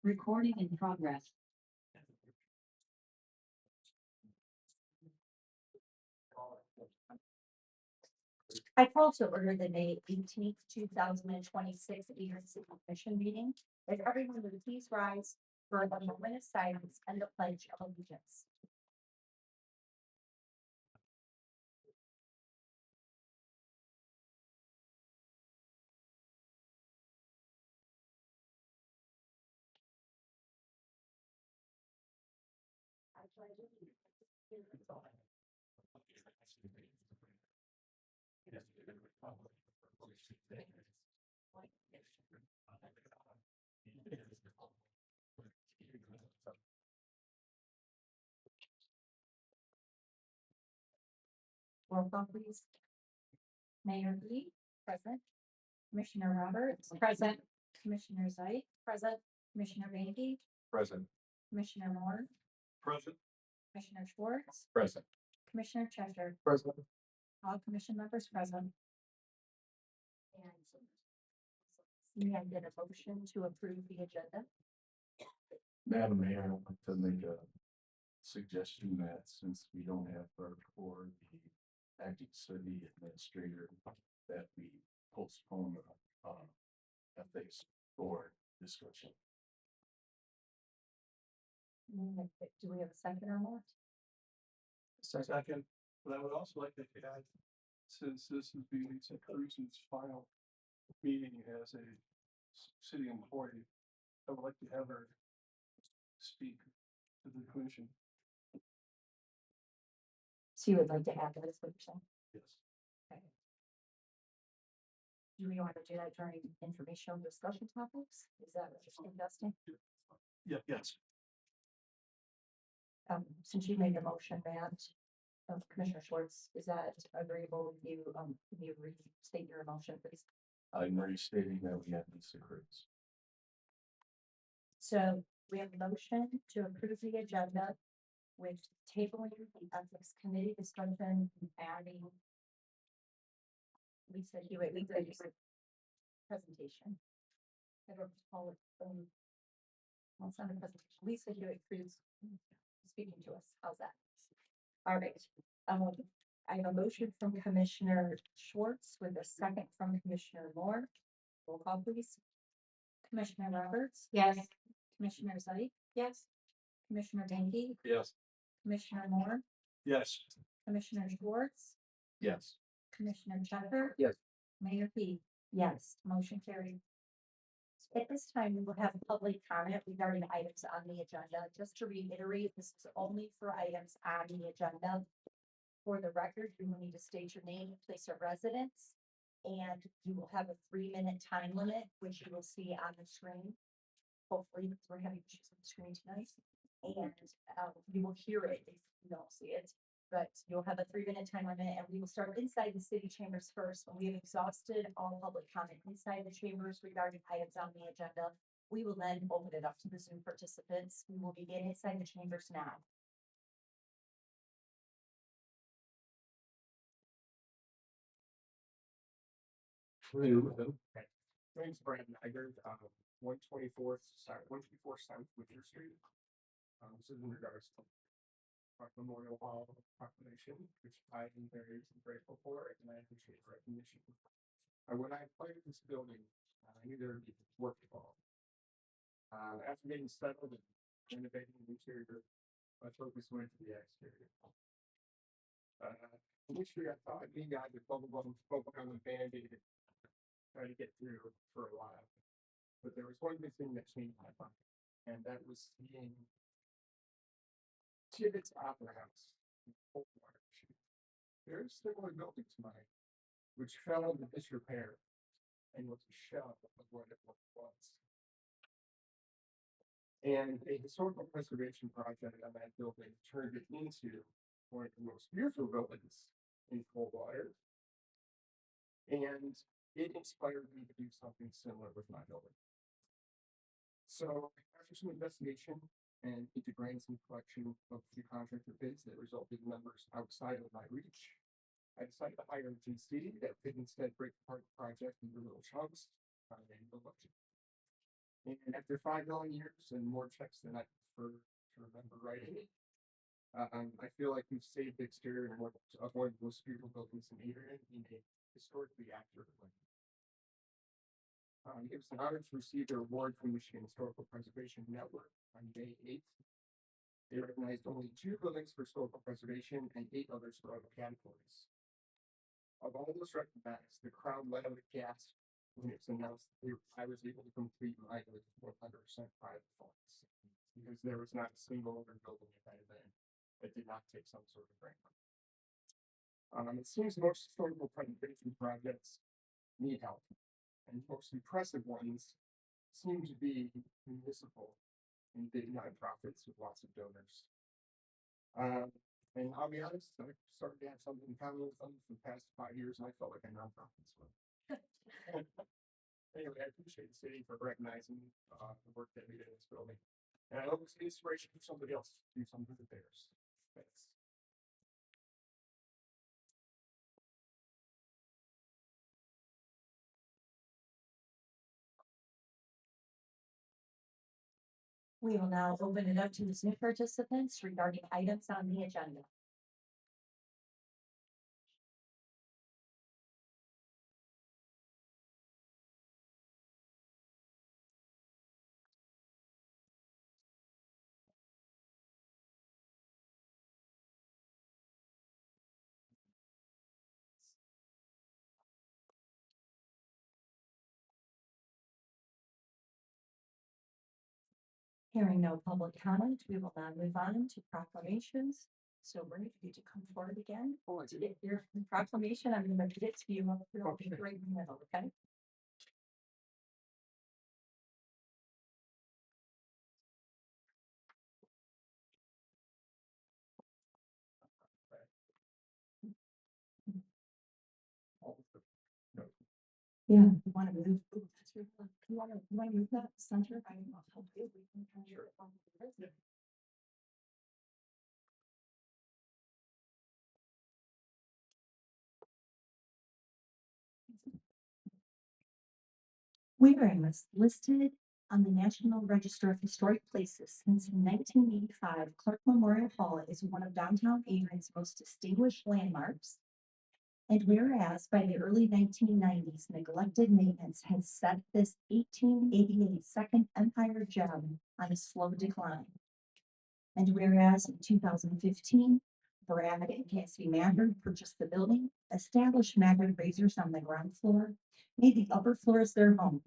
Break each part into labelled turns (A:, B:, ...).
A: Recording in progress. I call to order the May 18th, 2026 Adrian City Commission meeting. If everyone would please rise for a moment of silence and the pledge of allegiance. I pledge allegiance to the flag roll call, please. Mayor Lee, present. Commissioner Roberts, present. Commissioner Zeit, present. Commissioner Vandy,
B: Present.
A: Commissioner Moore,
B: Present.
A: Commissioner Schwartz,
B: Present.
A: Commissioner Cheshire,
B: Present.
A: all commission members present. And we have a motion to approve the agenda.
B: Madam Mayor, I'd like to make a suggestion that since we don't have clerk or the acting city administrator, that we postpone the ethics board discussion.
A: Do we have a second on that?
C: Second, but I would also like to add, since this is being Cruisen's final meeting as a city employee, I would like to have her speak to the commission.
A: So you would like to add that, is what you're saying?
C: Yes.
A: Okay. Do we want to do that during informational discussion topics? Is that what you're suggesting?
C: Yeah, yes.
A: Since you made the motion, Matt, Commissioner Schwartz, is that agreeable with you? Can you restate your motion, please?
B: I'm restating that we have Lisa Cruz.
A: So we have a motion to approve the agenda with tabling the ethics committee discussion, adding Lisa Hewitt, presentation. I don't call it, well, it's not a presentation. Lisa Hewitt Cruz speaking to us. How's that? All right. I have a motion from Commissioner Schwartz with a second from Commissioner Moore. Roll call, please. Commissioner Roberts? Yes. Commissioner Zeit? Yes. Commissioner Vandy?
B: Yes.
A: Commissioner Moore?
C: Yes.
A: Commissioner Schwartz?
B: Yes.
A: Commissioner Cheshire?
B: Yes.
A: Mayor P? Yes. Motion carried. At this time, we will have public comment regarding items on the agenda. Just to reiterate, this is only for items on the agenda. For the record, you will need to state your name, place of residence, and you will have a 3-minute time limit, which you will see on the screen. Hopefully, because we're having issues with the screen tonight. And you will hear it if you don't see it. But you'll have a 3-minute time limit, and we will start inside the city chambers first. When we have exhausted all public comment inside the chambers regarding items on the agenda, we will then open it up to the Zoom participants. We will begin inside the chambers now.
C: Thanks, Brad Nygaard, 124 South Winter Street. This is in regards to our Memorial Hall proclamation, which I am very grateful for, and I appreciate the recognition. When I acquired this building, I knew there would be work involved. After getting settled and renovating the interior, my focus went to the exterior. Initially, I thought being out with bubble gum and Band-Aid, try to get through for a while. But there was one big thing that changed my mind, and that was seeing Tibbetts Opera House in Coldwater. Very similar building to mine, which fell into disrepair and was a shell of what it was. And a historical preservation project on that building turned it into one of the most beautiful buildings in cold water. And it inspired me to do something similar with my building. So after some investigation and into grants and collection of the contractor bids that resulted in numbers outside of my reach, I decided to hire an agency that could instead break apart the project into little chunks on an annual budget. And after 5 long years and more checks than I prefer to remember writing, I feel like we've saved the exterior of one of the most beautiful buildings in Adrian in a historically accurate way. It was an honor to receive the award from Michigan Historical Preservation Network on May 8th. They recognized only 2 buildings for historical preservation and 8 others for other categories. Of all those recognized, the crowd let out a gasp when it was announced that I was able to complete my 100% private funds, because there was not a single other building at that event that did not take some sort of grant. It seems most historical preservation projects need help, and most impressive ones seem to be municipal and big nonprofits with lots of donors. And I'll be honest, I started to have something in common with them for the past 5 years, and I felt like a nonprofit as well. Anyway, I appreciate the city for recognizing the work that we did in this building. And I hope it's an inspiration for somebody else to do something with theirs. Thanks.
A: We will now open it up to the Zoom participants regarding items on the agenda. Hearing no public comment, we will now move on to proclamations. So we're going to need to come forward again to get your proclamation. I'm going to read it to you. It'll be right in the middle, okay? Yeah, you want to move? Ooh, that's your, you want to move that center? I will help you. We can measure it on the grid. Whereas listed on the National Register of Historic Places since 1985, Clark Memorial Hall is one of downtown Adrian's most distinguished landmarks. And whereas by the early 1990s, neglected maintenance had set this 1888 Second Empire gem on a slow decline. And whereas in 2015, Brad and Cassie Maggard purchased the building, established Maggard Razors on the ground floor, made the upper floors their home,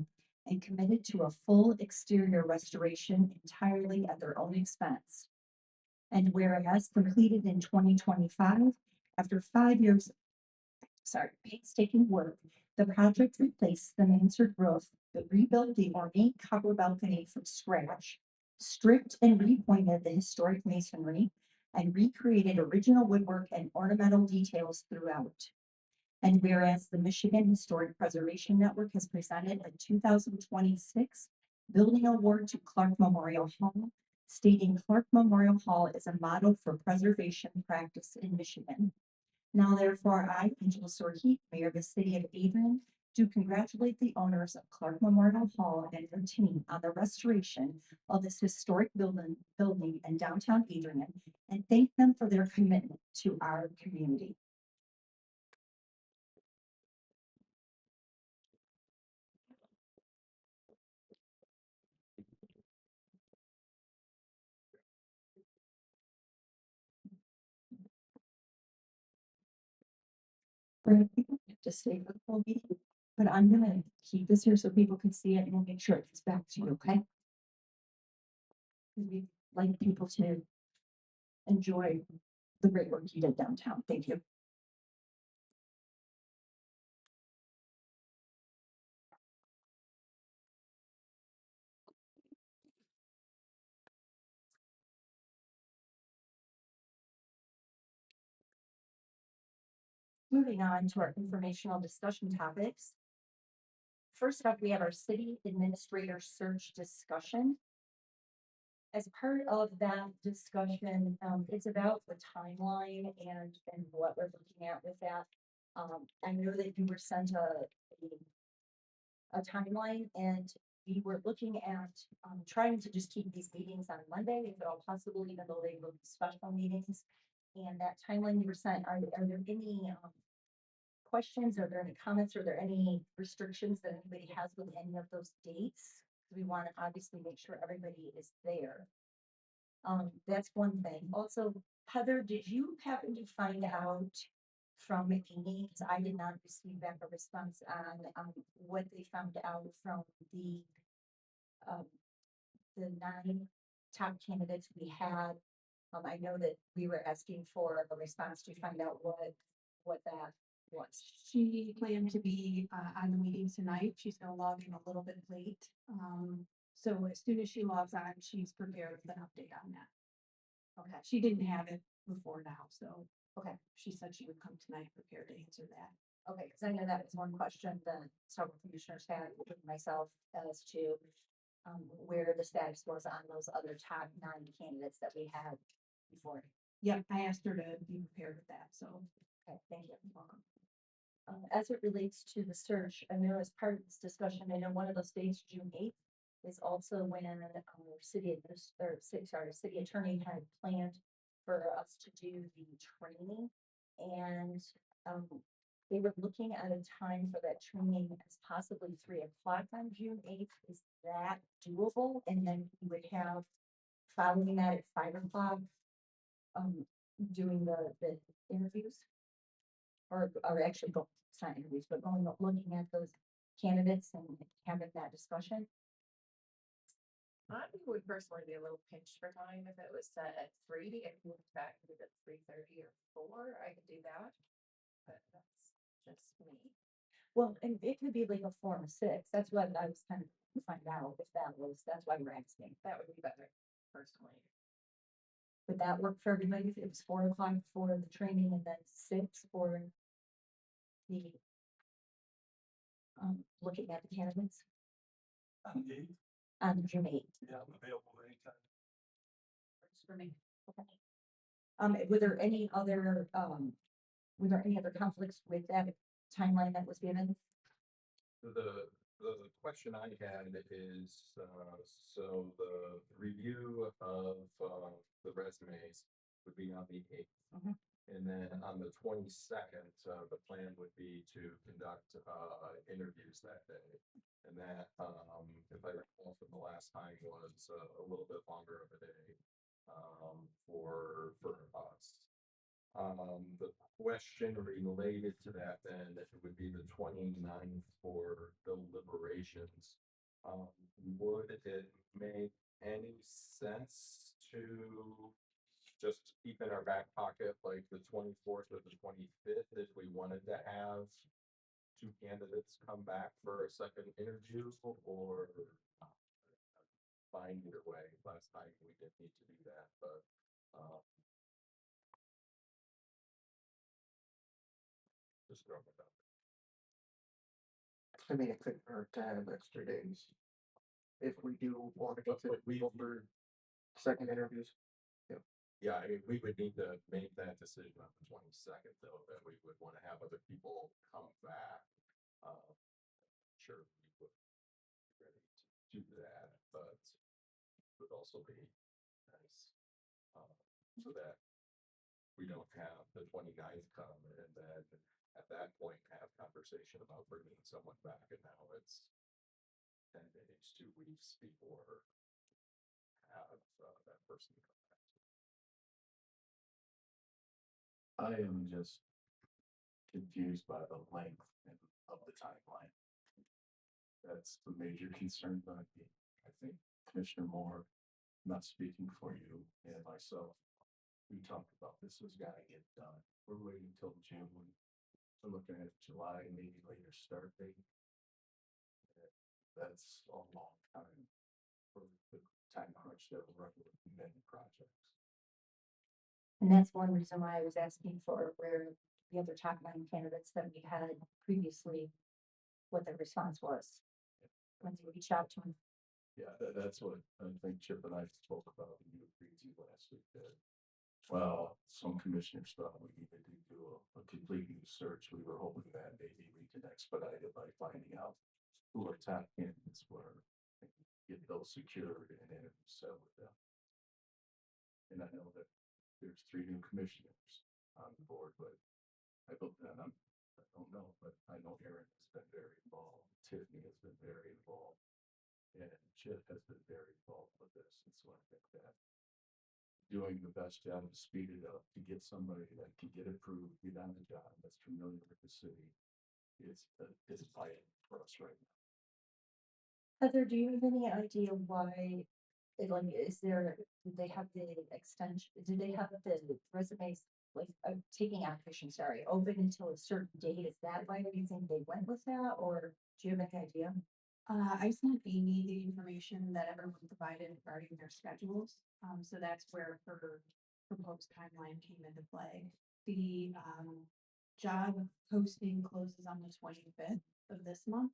A: and committed to a full exterior restoration entirely at their own expense. And whereas completed in 2025, after 5 years painstaking work, the project replaced the mansard roof, but rebuilt the ornate cover balcony from scratch, stripped and repointed the historic masonry, and recreated original woodwork and ornamental details throughout. And whereas the Michigan Historic Preservation Network has presented a 2026 Building Award to Clark Memorial Hall, stating Clark Memorial Hall is a model for preservation practice in Michigan. Now therefore, I, Angela Sorheat, Mayor of the City of Adrian, do congratulate the owners of Clark Memorial Hall and their team on the restoration of this historic building in downtown Adrian, and thank them for their commitment to our community. To stay for the whole meeting, but I'm gonna keep this here so people can see it, and we'll make sure it gets back to you, okay? We'd like people to enjoy the great work you did downtown. Thank you. Moving on to our informational discussion topics. First up, we have our city administrator search discussion. As part of that discussion, it's about the timeline and what we're looking at with that. I know that you were sent a timeline and we were looking at, trying to just keep these meetings on Monday, if at all possible, even though they will be special meetings. And that timeline you were sent, are there any, questions? Are there any comments? Are there any restrictions that anybody has with any of those dates? We want to obviously make sure everybody is there. That's one thing. Also, Heather, did you happen to find out from Amy, because I did not receive back a response on what they found out from um, the 9 top candidates we had? I know that we were asking for a response to find out what that was.
D: She planned to be on the meeting tonight. She's gonna log in a little bit late. So as soon as she logs on, she's prepared with an update on that.
A: Okay,
D: She didn't have it before now, so
A: okay,
D: she said she would come tonight prepared to answer that.
A: okay, because I know that was one question that several commissioners had, including myself, as to where the status was on those other top 9 candidates that we had before.
D: Yep, I asked her to be prepared with that, so.
A: Okay, thank you. You're welcome. As it relates to the search, I know as part of this discussion, I know one of those days, June 8th, is also when our city attorney had planned for us to do the training. And they were looking at a time for that training as possibly 3 o'clock on June 8th. Is that doable? And then we would have following that at 5 o'clock, doing the interviews. Or actually go, it's not interviews, but looking at those candidates and having that discussion.
E: I would personally be a little pinched for time if it was set at 3 and moved back to at 3:30 or 4, I could do that. But that's just me.
A: Well, and it could be like a 4 or 6. That's what I was kind of to find out if that's why we're asking.
E: That would be better, personally.
A: Would that work for everybody? If it was 4 o'clock for the training and then 6 for the looking at the candidates on June 8th?
B: Yeah, I'm available anytime.
E: Works for me.
A: Were there any other conflicts with that timeline that was given?
F: The question I had is, so the review of, the resumes would be on the 8th.
A: Mhm.
F: And then on the 22nd, the plan would be to conduct, interviews that day. And that, if I recall from the last time, was a little bit longer of a day, for us. The question related to that then, it would be the 29th for deliberations. Would it make any sense to just keep in our back pocket like the 24th or the 25th if we wanted to have 2 candidates come back for a second interview, or fine either way? Last time we didn't need to do that, but just throwing it out.
C: I mean, it couldn't hurt to have extra days. If we do want to consider people for second interviews.
F: Yeah, I mean, we would need to make that decision on the 22nd, though, that we would want to have other people come back. Sure, we would be ready to do that, but it would also be nice, so that we don't have the 29th come and then at that point have conversation about bringing someone back, and now it's 10 days, 2 weeks before have that person come back.
B: I am just confused by the length of the timeline. That's the major concern by me. I think Commissioner Moore, not speaking for you and myself, we talked about this has got to get done. We're waiting till June. We're looking at July, maybe later start date. That's a long time for the time crunch that we're running with many projects.
A: And that's one reason why I was asking for where the other top 9 candidates that we had previously, what their response was. When you reach out to them.
B: Yeah, that's what I think Chip and I spoke about, and you agreed to last week, that, well, some commissioners thought we needed to do a complete new search. We were hoping that maybe we can expedite it by finding out who our top candidates were, and get those secured and then set with them. And I know that there's 3 new commissioners on the board, but I don't know, but I know Aaron has been very involved, Tiffany has been very involved. And Chip has been very involved with this, and so I think that doing the best job to speed it up, to get somebody that can get approved, get on the job, that's familiar with the city, is vital for us right now.
A: Heather, do you have any idea why, like, did they have the extension, did they have the resumes, like, taking application, sorry, open until a certain date? Is that why you think they went with that, or do you have any idea?
D: I sent Amy the information that everyone provided regarding their schedules, so that's where her proposed timeline came into play. The, job posting closes on the 25th of this month.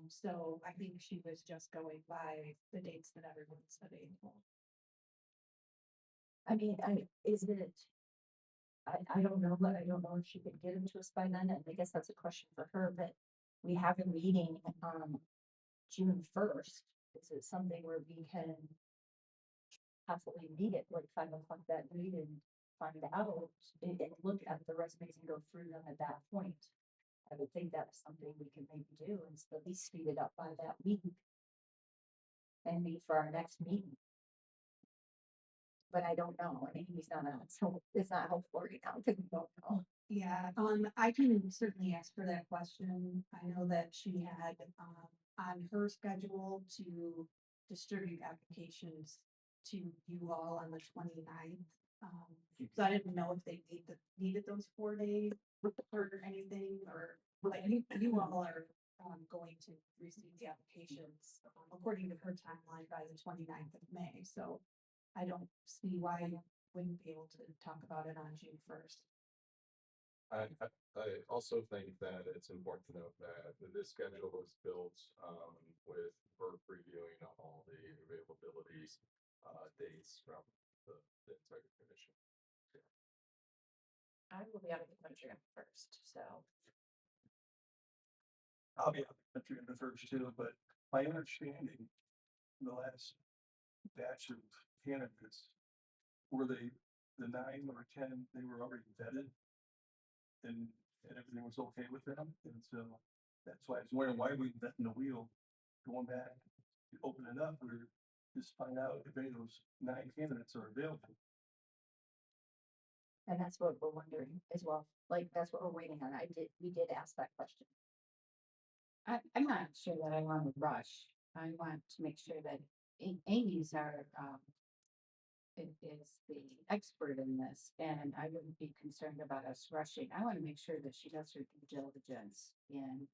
D: So I think she was just going by the dates that everyone's available.
A: I mean, I don't know, but I don't know if she could get them to us by then, and I guess that's a question for her, but we have a meeting, June 1st. Is it something where we can possibly meet at like 5 o'clock that night and find out and look at the resumes and go through them at that point? I would think that's something we can maybe do and at least speed it up by that week. And meet for our next meeting. But I don't know, and Amy's not on, so it's not helpful right now because we don't know.
D: Yeah, I can certainly ask her that question. I know that she had, on her schedule to distribute applications to you all on the 29th. So I didn't know if they needed those 4 days or anything, or, but you all are, going to receive the applications, according to her timeline by the 29th of May, so I don't see why you wouldn't be able to talk about it on June 1st.
F: I also think that it's important to note that this schedule was built, with her previewing all the availabilities, dates from the entire commission.
E: I will be out of the country on the first, so.
C: I'll be out of the country in the first too, but my understanding, the last batch of candidates, were they the 9 or 10, they were already vetted? And everything was okay with them, and so that's why I was wondering why we vetting the wheel, going back, open it up, or just find out if any of those 9 candidates are available.
A: And that's what we're wondering as well, like, that's what we're waiting on. We did ask that question.
G: I'm not sure that I want to rush. I want to make sure that Amy's is the expert in this, and I wouldn't be concerned about us rushing. I want to make sure that she does her due diligence in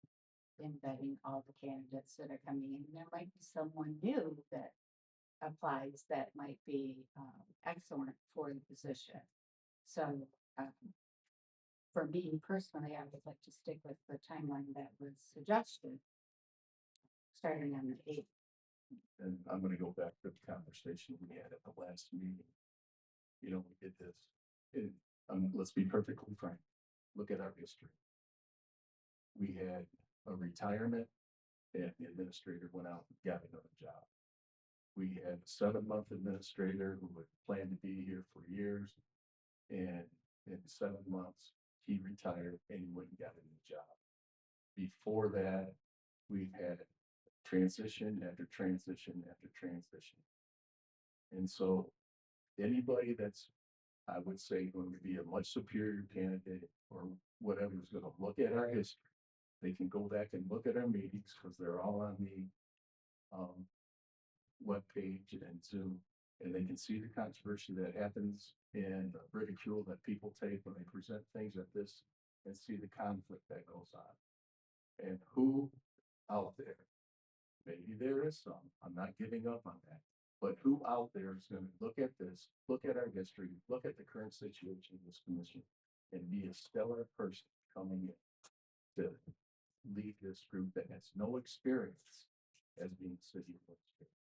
G: vetting all the candidates that are coming in. There might be someone new that applies that might be excellent for the position. So for me personally, I would like to stick with the timeline that was suggested, starting on the 8th.
B: And I'm gonna go back to the conversation we had at the last meeting. You know, we did this, and, let's be perfectly frank, look at our history. We had a retirement, and the administrator went out and got another job. We had a 7-month administrator who had planned to be here for years, and in 7 months, he retired and he went and got a new job. Before that, we've had transition after transition after transition. And so anybody that's, I would say, going to be a much superior candidate or whatever is going to look at our history. They can go back and look at our meetings because they're all on the web page and Zoom, and they can see the controversy that happens and the ridicule that people take when they present things like this, and see the conflict that goes on. And who out there, maybe there is some, I'm not giving up on that, but who out there is going to look at this, look at our history, look at the current situation of this commission, and be a stellar person coming in to lead this group that has no experience as being city administrator.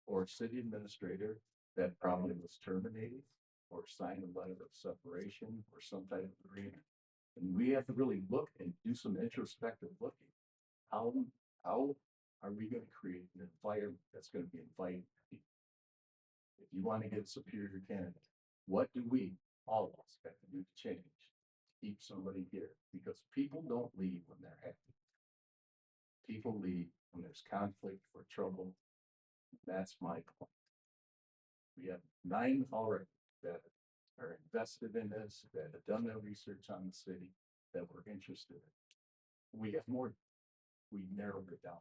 B: Or city administrator that probably was terminated or signed a letter of separation or some type of agreement. And we have to really look and do some introspective looking. How are we gonna create an environment that's gonna be inviting to people? If you want to get a superior candidate, what do we, all of us, have to do to change? Keep somebody here, because people don't leave when they're happy. People leave when there's conflict or trouble. That's my point. We have 9 already that are invested in this, that have done their research on the city, that we're interested in. We have more, we narrowed it down.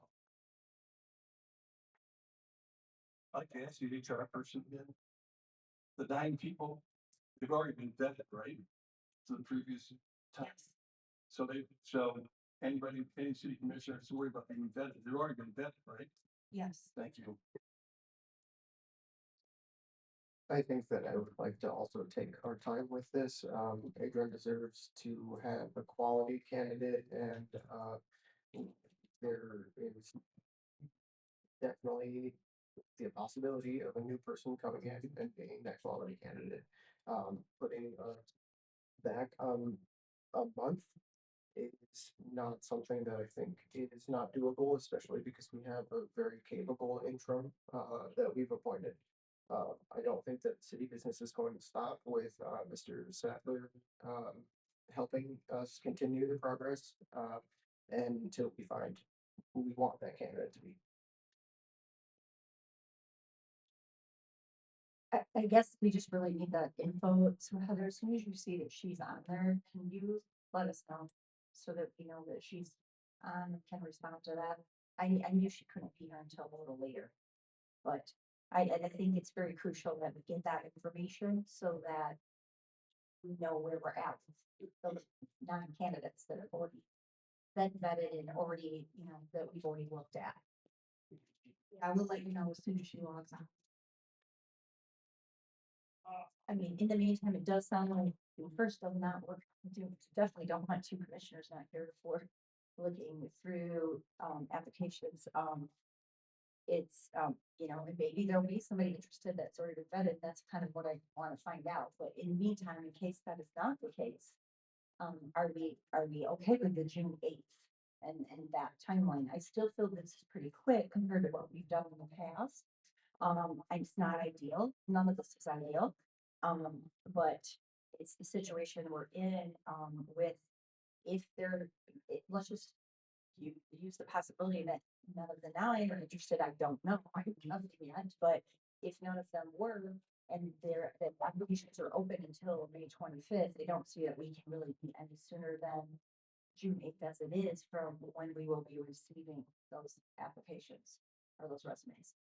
C: I'd like to ask you, the HR person, again. The 9 people, they've already been vetted, right? To the previous time. So anybody, any city commissioner has to worry about being vetted. They've already been vetted, right?
D: Yes.
C: Thank you.
H: I think that I would like to also take our time with this. Adrian deserves to have a quality candidate and, there is definitely the possibility of a new person coming in and being that quality candidate. Putting, back, a month is not something that I think is not doable, especially because we have a very capable interim, that we've appointed. I don't think that city business is going to stop with, Mr. Sattler, helping us continue the progress, and until we find who we want that candidate to be.
A: I guess we just really need that info. So Heather, as soon as you see that she's on there, can you let us know? So that we know that she's on and can respond to that. I knew she couldn't be here until a little later. But I think it's very crucial that we get that information so that we know where we're at with those 9 candidates that have already been vetted and already, that we've already looked at.
D: I will let you know as soon as she logs on.
A: I mean, in the meantime, it does sound like the first does not work. Definitely don't want 2 commissioners not here for looking through applications. It's and maybe there'll be somebody interested that's already been vetted. That's kind of what I want to find out. But in the meantime, in case that is not the case, are we okay with the June 8th and that timeline? I still feel this is pretty quick compared to what we've done in the past. It's not ideal. None of this is ideal. But it's the situation we're in, with if let's just use the possibility that none of the 9 are interested. I don't know. I have nothing yet, but if none of them were, and their applications are open until May 25th, they don't see that we can really be any sooner than June 8th as it is from when we will be receiving those applications or those resumes.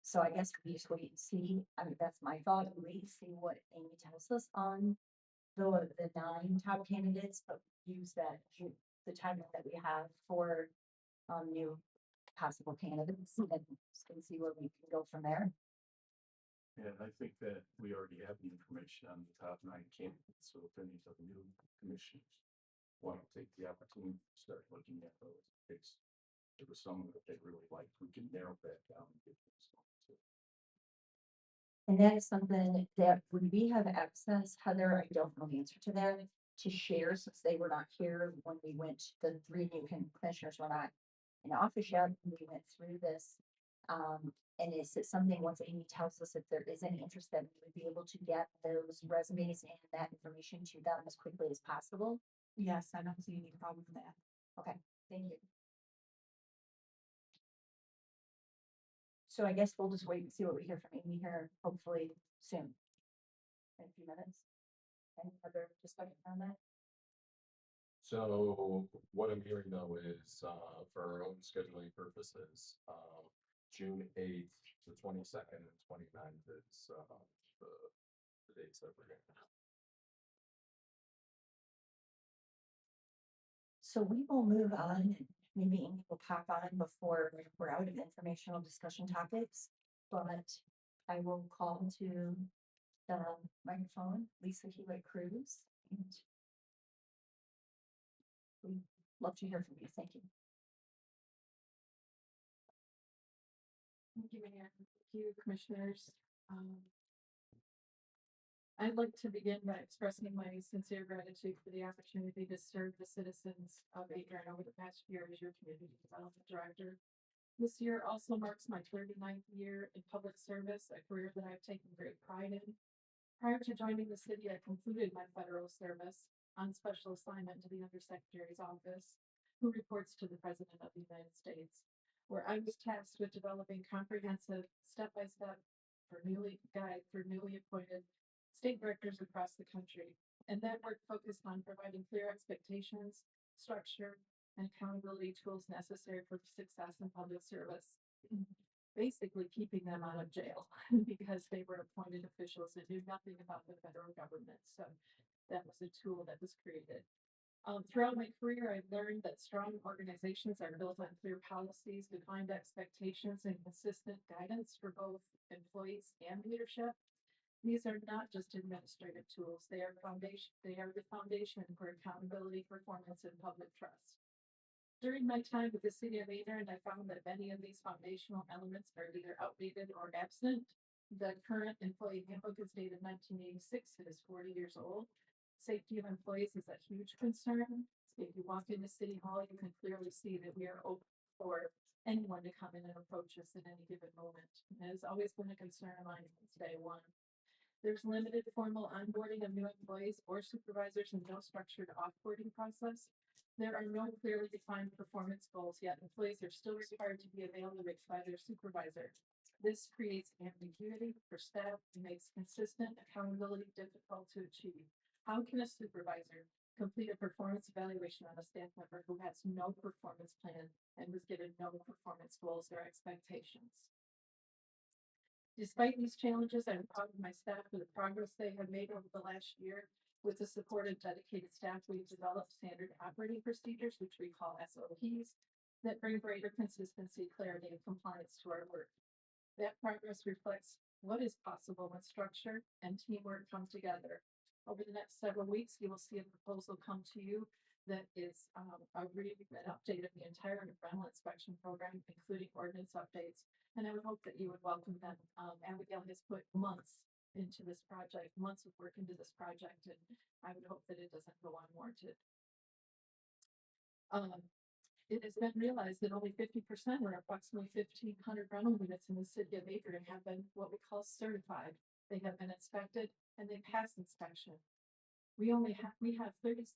A: So I guess we just wait and see. I mean, that's my thought. Wait and see what Amy tells us on the 9 top candidates, but use the time that we have for new possible candidates and see where we can go from there.
B: And I think that we already have the information on the top 9 candidates, so if any of the new commissioners want to take the opportunity to start looking at those, if there was someone that they really like, we can narrow that down and get those going too.
A: And that is something that when we have access, Heather, I don't know the answer to that, to share since they were not here when we went, the 3 new commissioners were not in office yet, we went through this. And is it something, once Amy tells us if there is any interest, that we would be able to get those resumes and that information to them as quickly as possible?
D: Yes, I don't see any problem with that.
A: Okay, thank you. So I guess we'll just wait and see what we hear from Amy here, hopefully soon. In a few minutes. Any other discussion on that?
F: So what I'm hearing though is, for our own scheduling purposes, June 8th, the 22nd and 29th is, the dates that we're gonna.
A: So we will move on, and maybe Amy will pop on before we're out of informational discussion topics, but I will call to the microphone, Lisa Hewitt Cruz. And we'd love to hear from you. Thank you.
I: Thank you, Mayor. Thank you, Commissioners. I'd like to begin by expressing my sincere gratitude for the opportunity to serve the citizens of Adrian over the past year as your Community Development Director. This year also marks my 39th year in public service, a career that I've taken great pride in. Prior to joining the city, I concluded my federal service on special assignment to the Undersecretary's office, who reports to the President of the United States, where I was tasked with developing comprehensive step-by-step guide for newly appointed state directors across the country. And that work focused on providing clear expectations, structure, and accountability tools necessary for success in public service. Basically keeping them out of jail because they were appointed officials and knew nothing about the federal government. So that was a tool that was created. Throughout my career, I've learned that strong organizations are built on clear policies, defined expectations, and consistent guidance for both employees and leadership. These are not just administrative tools. They are the foundation for accountability, performance, and public trust. During my time with the city of Adrian, I found that many of these foundational elements are either outdated or absent. The current employee handbook is dated 1986. It is 40 years old. Safety of employees is a huge concern. If you walk into City Hall, you can clearly see that we are open for anyone to come in and approach us at any given moment. And it has always been a concern of mine since day one. There's limited formal onboarding of new employees or supervisors and no structured offboarding process. There are no clearly defined performance goals, yet employees are still required to be evaluated by their supervisor. This creates ambiguity for staff and makes consistent accountability difficult to achieve. How can a supervisor complete a performance evaluation on a staff member who has no performance plan and was given no performance goals or expectations? Despite these challenges, I'm proud of my staff for the progress they have made over the last year. With the support of dedicated staff, we've developed standard operating procedures, which we call SOPs, that bring greater consistency, clarity, and compliance to our work. That progress reflects what is possible when structure and teamwork come together. Over the next several weeks, you will see a proposal come to you that is an update of the entire rental inspection program, including ordinance updates. And I would hope that you would welcome them. Abigail has put months into this project, months of work into this project, and I would hope that it doesn't go unwarranted. It has been realized that only 50% or approximately 1,500 rental units in the city of Adrian have been what we call certified. They have been inspected and they pass inspection. We have 3,700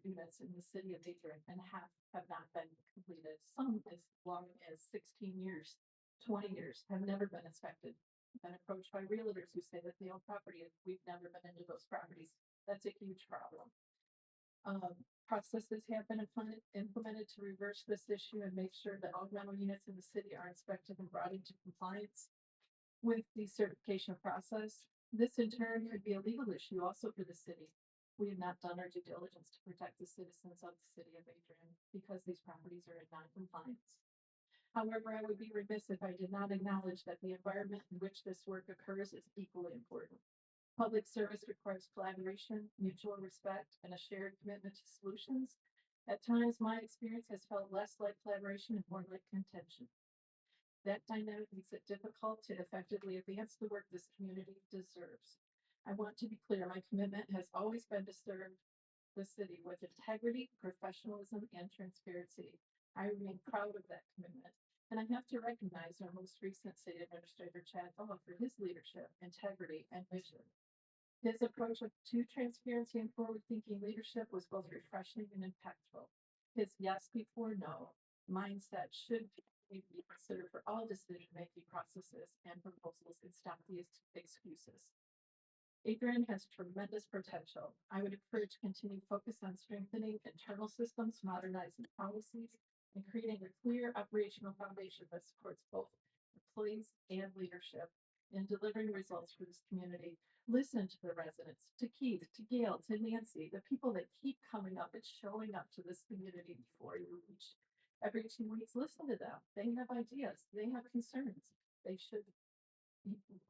I: units in the city of Adrian, and half have not been completed. Some as long as 16 years, 20 years have never been inspected. I've been approached by realtors who say that they own property and we've never been into those properties. That's a huge problem. Processes have been implemented to reverse this issue and make sure that all rental units in the city are inspected and brought into compliance with the certification process. This in turn could be a legal issue also for the city. We have not done our due diligence to protect the citizens of the city of Adrian because these properties are in non-compliance. However, I would be remiss if I did not acknowledge that the environment in which this work occurs is equally important. Public service requires collaboration, mutual respect, and a shared commitment to solutions. At times, my experience has felt less like collaboration and more like contention. That dynamic makes it difficult to effectively advance the work this community deserves. I want to be clear, my commitment has always been to serve the city with integrity, professionalism, and transparency. I remain proud of that commitment. And I have to recognize our most recent city administrator, Chad Bella, for his leadership, integrity, and vision. His approach to transparency and forward-thinking leadership was both refreshing and impactful. His yes before no mindset should be considered for all decision-making processes and proposals and stop the excuses. Adrian has tremendous potential. I would encourage continued focus on strengthening internal systems, modernizing policies, and creating a clear operational foundation that supports both employees and leadership in delivering results for this community. Listen to the residents, to Keith, to Gail, to Nancy, the people that keep coming up and showing up to this community before you every 2 weeks. Listen to them. They have ideas. They have concerns. They should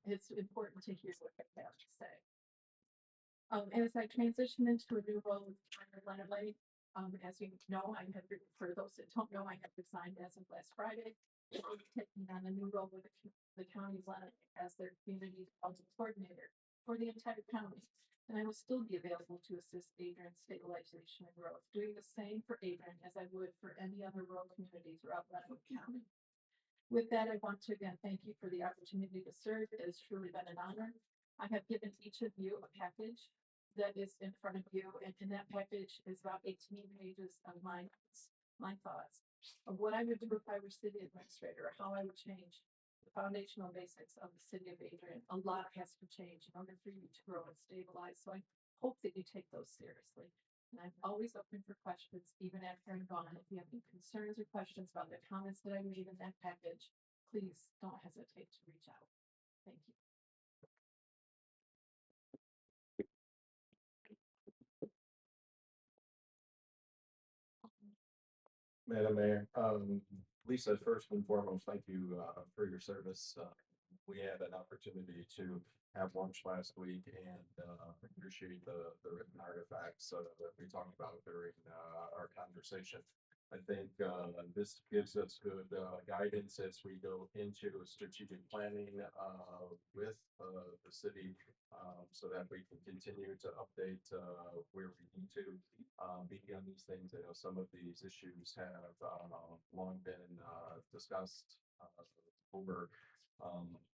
I: it's important to hear what they have to say. As I transition into a new role with Lenawee, as you know, I have, for those that don't know, I have resigned as of last Friday. I'll be taking on a new role with the county's Lenawee as their community development coordinator for the entire county. And I will still be available to assist Adrian's stabilization and growth, doing the same for Adrian as I would for any other rural community throughout Lenawee County. With that, I want to again thank you for the opportunity to serve. It has truly been an honor. I have given each of you a package that is in front of you, and in that package is about 18 pages of my thoughts of what I would do if I were city administrator, how I would change the foundational basics of the city of Adrian. A lot has to change in order for you to grow and stabilize. So I hope that you take those seriously. And I'm always open for questions, even after I'm gone. If you have any concerns or questions about the comments that I made in that package, please don't hesitate to reach out. Thank you.
F: Madam Mayor, Lisa, first and foremost, thank you for your service. We had an opportunity to have lunch last week and appreciate the written artifacts that we talked about during our conversation. I think this gives us good guidance as we go into strategic planning with the city, so that we can continue to update where we need to be on these things. I know some of these issues have long been discussed over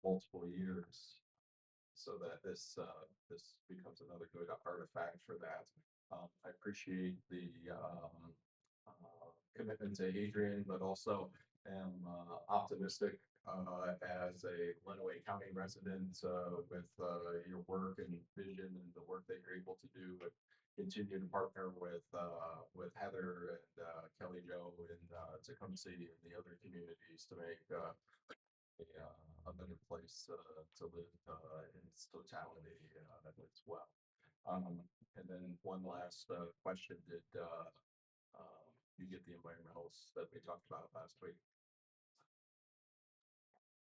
F: multiple years, so that this becomes another good artifact for that. I appreciate the commitment to Adrian, but also am optimistic as a Lenawee County resident with your work and vision and the work that you're able to do. But continue to partner with Heather and Kelly Jo and Tecumseh and the other communities to make a better place to live in its totality as well. And then one last question: did you get the environmentals that we talked about last week?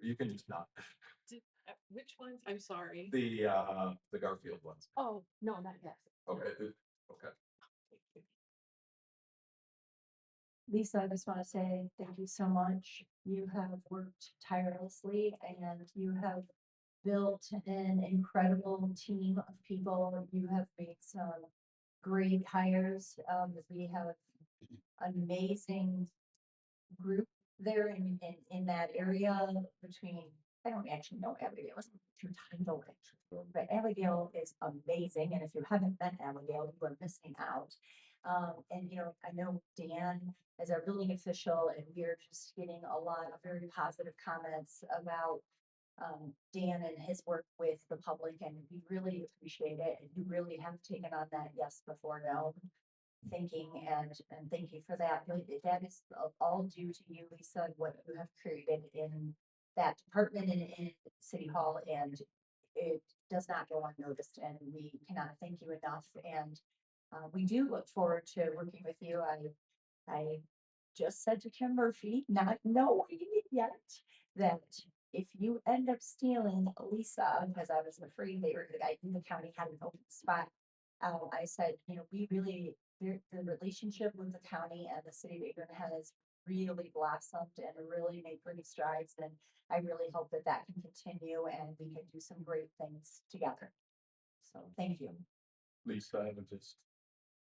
F: You can just not.
I: Which ones? I'm sorry.
F: The Garfield ones.
I: Oh, no, not yet.
F: Okay. Okay.
A: Lisa, I just want to say thank you so much. You have worked tirelessly and you have built an incredible team of people. You have made some great hires. We have an amazing group there in that area between, I don't actually know Abigail, your title, but Abigail is amazing. And if you haven't met Abigail, you are missing out. And you know, I know Dan as our building official, and we're just getting a lot of very positive comments about Dan and his work with the public, and we really appreciate it. And you really have taken on that yes before no thinking, and thank you for that. That is all due to you, Lisa, and what you have created in that department and in City Hall, and it does not go unnoticed, and we cannot thank you enough. And we do look forward to working with you. I just said to Kim Murphy, not knowing it yet, that if you end up stealing Lisa, because I was afraid I knew the county had an open spot. I said, you know, we really, the relationship with the county and the city of Adrian has really blossomed and really made great strides. And I really hope that that can continue and we can do some great things together. So thank you.
B: Lisa, I would just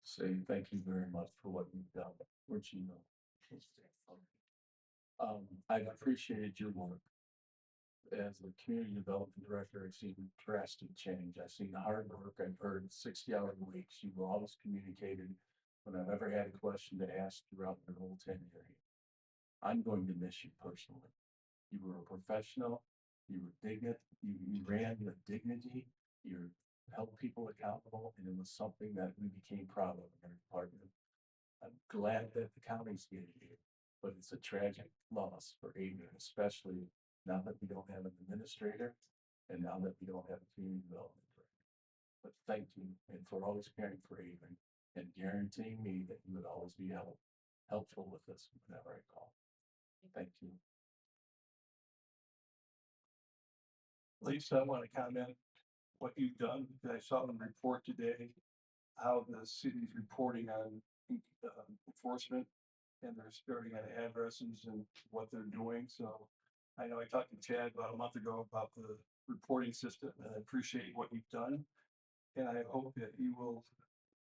B: say thank you very much for what you've done, which you know. I've appreciated your work. As the community development director, I've seen drastic change. I've seen the hard work. I've heard 60-hour weeks. You were always communicated when I've ever had a question to ask throughout your whole tenure. I'm going to miss you personally. You were a professional. You were dignity. You ran with dignity. You held people accountable, and it was something that we became proud of in our department. I'm glad that the county's getting you, but it's a tragic loss for Adrian, especially now that we don't have an administrator and now that we don't have a community development director. But thank you, and for always caring for Adrian and guaranteeing me that you would always be helpful with us whenever I call. Thank you.
J: Lisa, I want to comment what you've done, because I saw the report today, how the city's reporting on enforcement, and they're starting on addresses and what they're doing, so I know I talked to Chad about a month ago about the reporting system, and I appreciate what you've done. And I hope that you will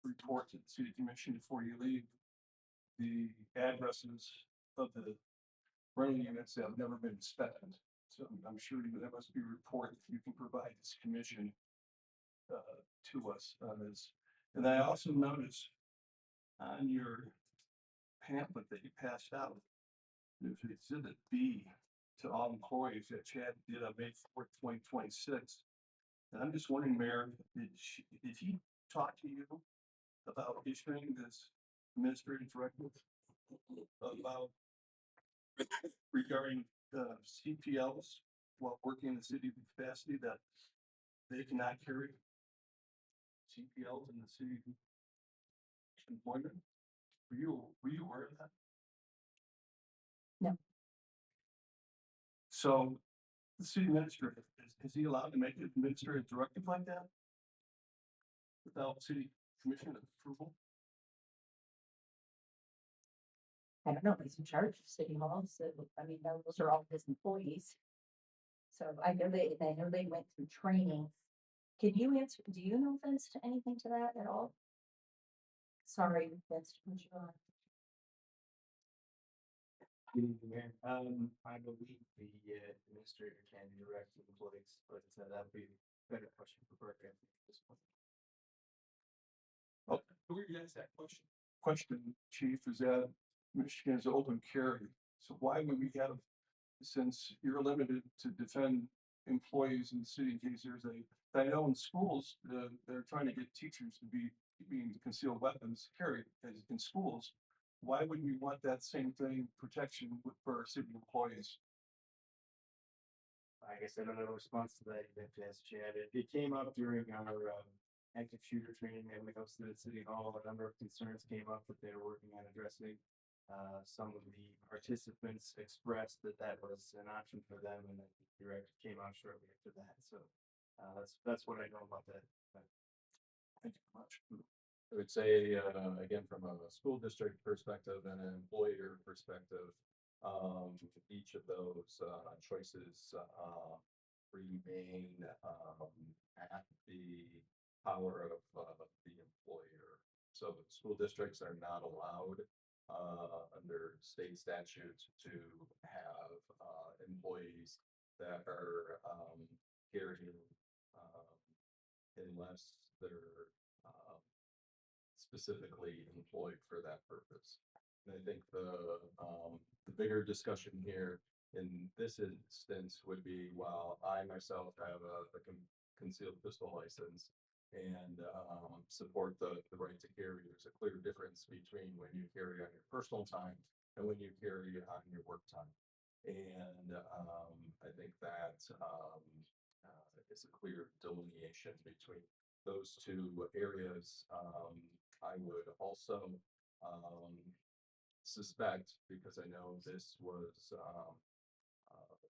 J: report to the city commission before you leave the addresses of the rental units that have never been inspected. So I'm sure there must be a report that you can provide this commission to us on this. And I also noticed on your pamphlet that you passed out, there's exhibit B to all employees that Chad did on May 4th, 2026. And I'm just wondering, Mayor, did he talk to you about issuing this administrative directive about regarding CPLs while working in the city capacity, that they cannot carry CPLs in the city employment? Were you aware of that?
A: No.
J: So the city administrator, is he allowed to make an administrative directive like that? Without city commission approval?
A: I don't know, he's in charge of city hall, so, I mean, those are all his employees. So I know they went through training. Can you answer, do you know, Vince, to anything to that at all? Sorry, Vince, to put you on.
C: I believe the administrator can direct employees, but that'd be a better question for Burke at this point.
J: Oh, who are you guys that question? Question, chief, is that Michigan's open carry. So why would we have, since you're limited to defend employees in the city in case there's I know in schools, they're trying to get teachers to be being concealed weapons carried as in schools. Why wouldn't we want that same thing, protection for our city employees?
C: I guess I don't have a response to that. You have to ask Chad. It came up during our active shooter training that we hosted at City Hall. A number of concerns came up that they were working on addressing. Some of the participants expressed that that was an option for them, and the directive came out shortly after that. So that's what I know about that.
J: Thank you much.
F: I would say, again, from a school district perspective and an employer perspective, each of those choices remain at the power of the employer. So school districts are not allowed under state statute to have employees that are carrying unless they're specifically employed for that purpose. And I think the bigger discussion here in this instance would be, while I myself have a concealed pistol license and support the right to carry, there's a clear difference between when you carry on your personal time and when you carry on your work time. And I think that is a clear delineation between those two areas. I would also suspect, because I know this was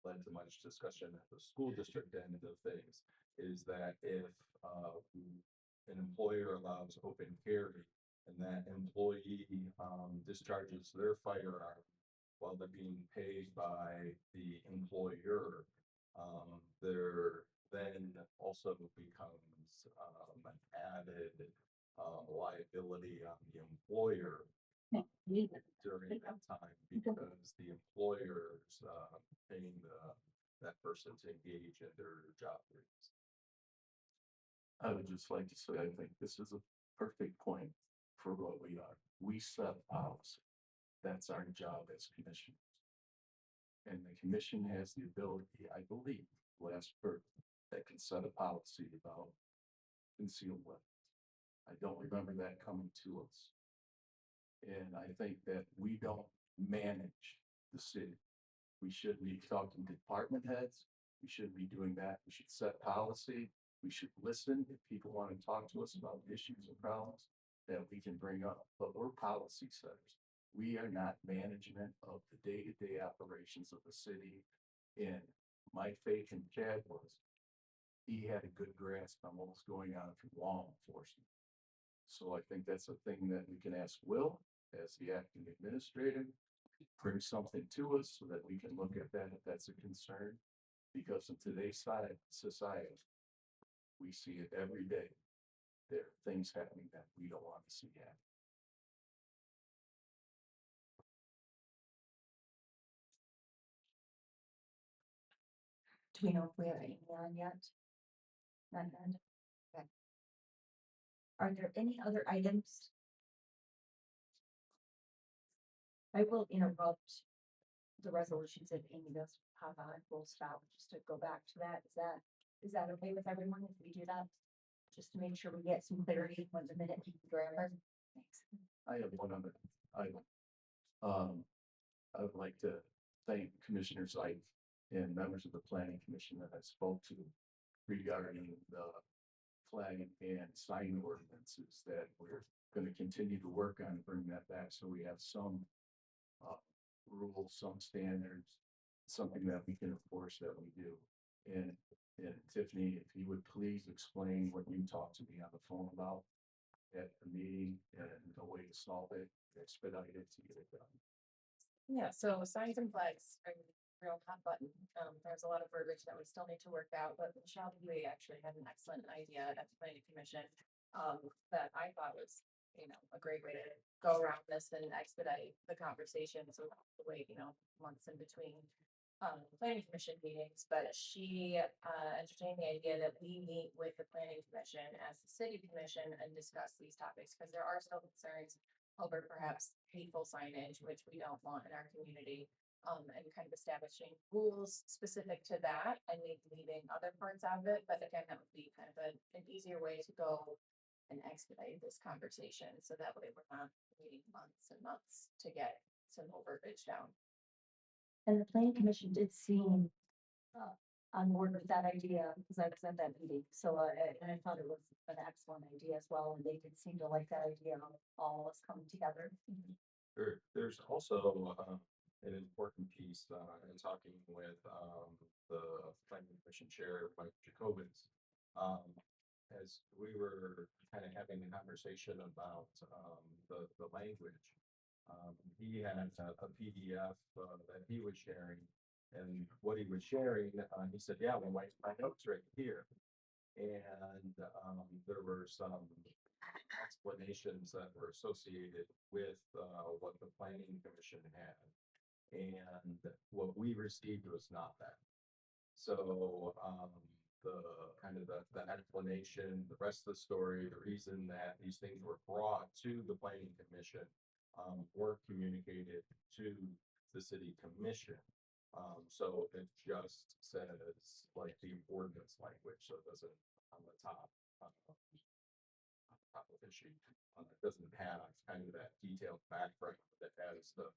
F: led to much discussion at the school district end of things, is that if an employer allows open carry and that employee discharges their firearm while they're being paid by the employer, there then also becomes an added liability on the employer during that time, because the employer's paying that person to engage in their job duties.
B: I would just like to say, I think this is a perfect point for what we are. We set policy. That's our job as commissioners. And the commission has the ability, I believe, last Bert, that can set a policy about concealed weapons. I don't remember that coming to us. And I think that we don't manage the city. We should be talking to department heads. We shouldn't be doing that. We should set policy. We should listen if people want to talk to us about issues and problems that we can bring up, but we're policy setters. We are not management of the day-to-day operations of the city. And my faith in Chad was, he had a good grasp on what was going on from law enforcement. So I think that's a thing that we can ask Will as the acting administrator, bring something to us so that we can look at that if that's a concern. Because in today's society, we see it every day. There are things happening that we don't want to see happen.
A: Do we know if we have any on yet? Not yet. Okay. Are there any other items? I will interrupt the resolutions if Amy does pop on, we'll stop just to go back to that. Is that okay with everyone if we do that? Just to make sure we get some clarity when the minute grammar. Thanks.
B: I have one other item. I would like to thank Commissioner Ike and members of the Planning Commission that I spoke to regarding the flag and sign ordinances that we're going to continue to work on, bring that back so we have some rules, some standards, something that we can enforce that we do. And Tiffany, if you would please explain what you talked to me on the phone about at the meeting and a way to solve it, expedite it to get it done.
E: Yeah, so signs and flags are a real hot button. There's a lot of verbiage that we still need to work out, but Michelle Dewey actually had an excellent idea at the planning commission. That I thought was, a great way to go around this and expedite the conversation. So we don't have to wait, months in between planning commission meetings, but she entertained the idea that we meet with the planning commission as the city commission and discuss these topics, because there are still concerns over perhaps hateful signage, which we don't want in our community, and kind of establishing rules specific to that and maybe leaving other parts out of it. But again, that would be kind of an easier way to go and expedite this conversation, so that way we're not waiting months and months to get some verbiage down.
A: And the planning commission did seem on board with that idea because I was at that meeting. So and I thought it was an excellent idea as well. And they did seem to like that idea of all of us coming together.
F: There's also an important piece in talking with the planning commission chair, Mike Jacobitz. As we were kind of having a conversation about the language, he had a PDF that he was sharing, and what he was sharing, he said, yeah, well, my notes right here. And there were some explanations that were associated with what the planning commission had. And what we received was not that. So the kind of the explanation, the rest of the story, the reason that these things were brought to the planning commission were communicated to the city commission. So it just says like the ordinance language, so it doesn't on the top of the sheet. It doesn't have kind of that detailed background that has the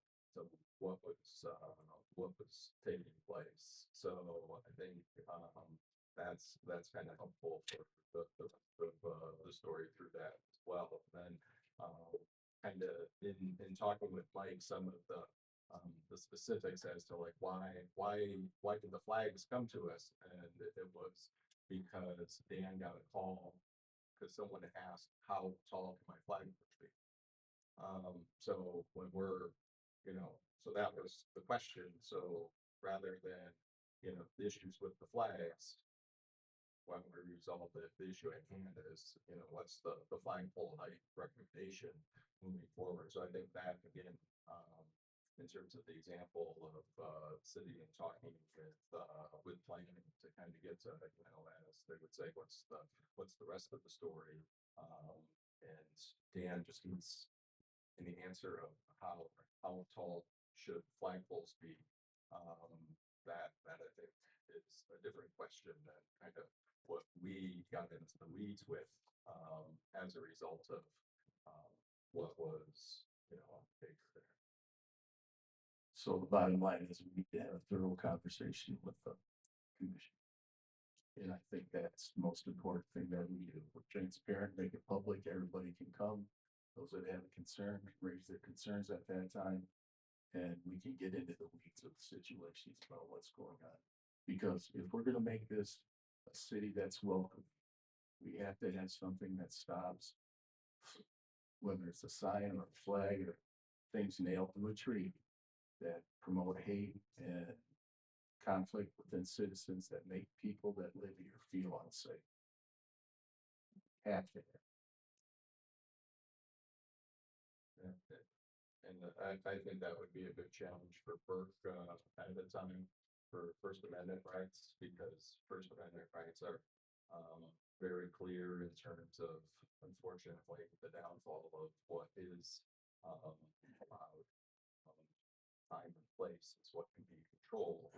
F: what was taking place. So I think that's kind of helpful for the story through that as well. And then kind of in talking with Mike, some of the specifics as to like why did the flags come to us, and it was because Dan got a call because someone asked how tall can my flag be. So when we're so that was the question. So rather than the issues with the flags, when we resolve the issue at hand is what's the flagpole height recommendation moving forward. So I think that again, in terms of the example of city and talking with planning to kind of get to as they would say, what's the rest of the story, and Dan just needs an answer of how tall should flagpoles be. That I think is a different question than kind of what we got into the weeds with as a result of what was on paper there.
B: So the bottom line is we need to have a thorough conversation with the commission. And I think that's the most important thing that we do. We're transparent, make it public, everybody can come. Those that have a concern can raise their concerns at that time. And we can get into the weeds of the situations about what's going on. Because if we're gonna make this a city that's welcome. We have to have something that stops, whether it's a sign or a flag or things nailed to a tree that promote hate and conflict within citizens that make people that live here feel unsafe. Have to.
F: And I think that would be a good challenge for Burke, at the time for First Amendment rights, because First Amendment rights are, very clear in terms of, unfortunately, the downfall of what is, allowed. Time and place is what can be controlled.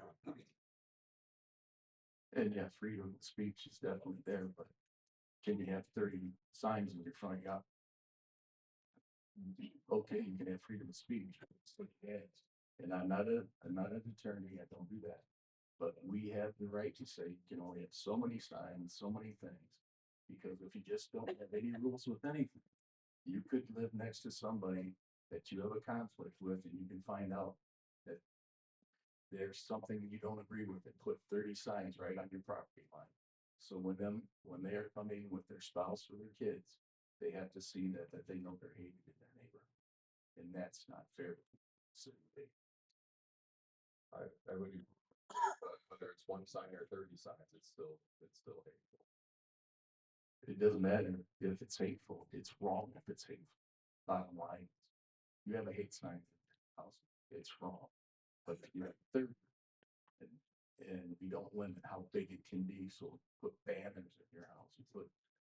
B: And yeah, freedom of speech is definitely there, but can you have 30 signs in your front yard? Okay, you can have freedom of speech, but it's what it is. And I'm not an attorney, I don't do that. But we have the right to say you can only have so many signs, so many things. Because if you just don't have any rules with anything, you could live next to somebody that you have a conflict with and you can find out that there's something you don't agree with and put 30 signs right on your property line. So when they are coming with their spouse or their kids, they have to see that they know they're hated in their neighborhood. And that's not fair.
F: I would, whether it's one sign or 30 signs, it's still hateful.
B: It doesn't matter if it's hateful, it's wrong if it's hateful. Bottom line, you have a hate sign in your house, it's wrong. But you have 30, and we don't limit how big it can be, so put banners in your house, you put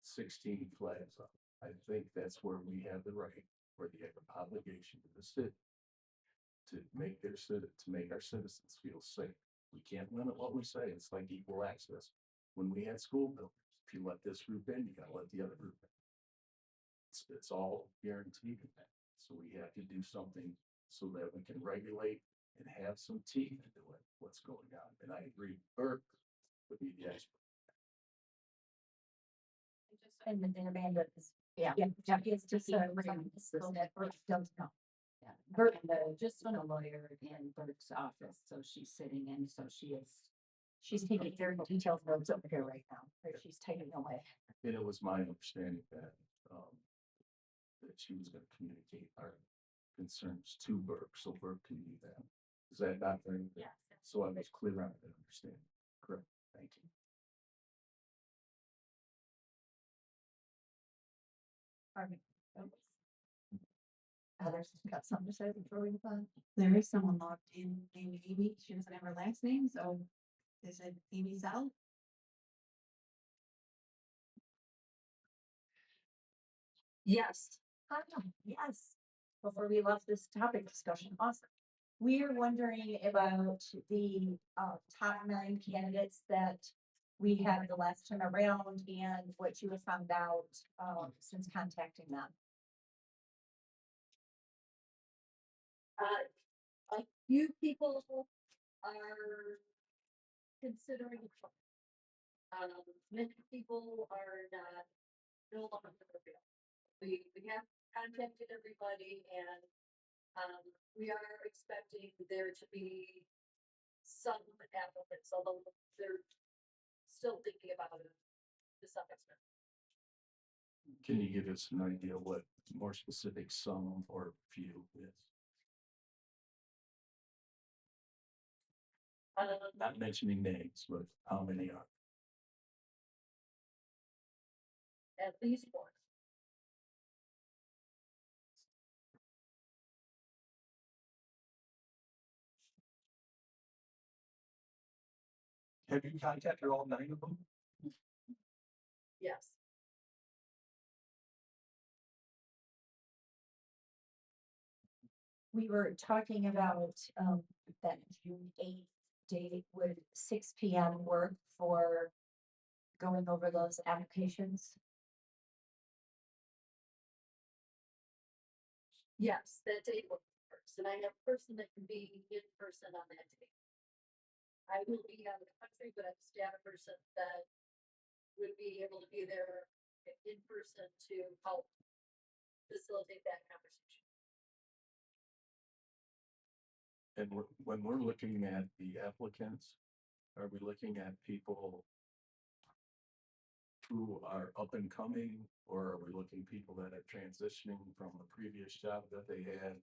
B: 16 flags up. I think that's where we have the right, where they have an obligation to the city to make our citizens feel safe. We can't limit what we say. It's like equal access. When we had school buildings, if you let this group in, you gotta let the other group in. It's all guaranteed in that. So we have to do something so that we can regulate and have some teeth into it, what's going on. And I agree, Burke would be the expert.
A: And then Amanda is.
G: Yeah.
A: It's just so that Burke does know.
G: Yeah, Bert, just a lawyer in Bert's office, so she's sitting in, so
A: She's taking very detailed notes over here right now, or she's taking away.
B: And it was my understanding that she was gonna communicate our concerns to Burke, so Burke can do that. Is that not right?
A: Yes.
B: So I was clear on that understanding. Correct. Thank you.
A: Others got something to say before we move on?
D: There is someone logged in named Amy. She doesn't have her last name, so is it Amy Zell?
A: Yes. Yes. Before we left this topic discussion, awesome. We are wondering about the top 9 candidates that we had the last time around and what you have found out since contacting them.
K: A few people are considering. Many people are not, no longer available. We have contacted everybody and, we are expecting there to be some applicants, although they're still thinking about it to some extent.
B: Can you give us an idea what more specific some or few is? Not mentioning names, but how many are?
K: At least one.
J: Have you contacted all 9 of them?
K: Yes.
A: We were talking about that June 8th date, would 6 p.m. work for going over those applications?
K: Yes, that date works, and I have a person that can be in person on that day. I will be out of the country, but I just have a person that would be able to be there in person to help facilitate that conversation.
B: And when we're looking at the applicants, are we looking at people who are up and coming, or are we looking people that are transitioning from a previous job that they had?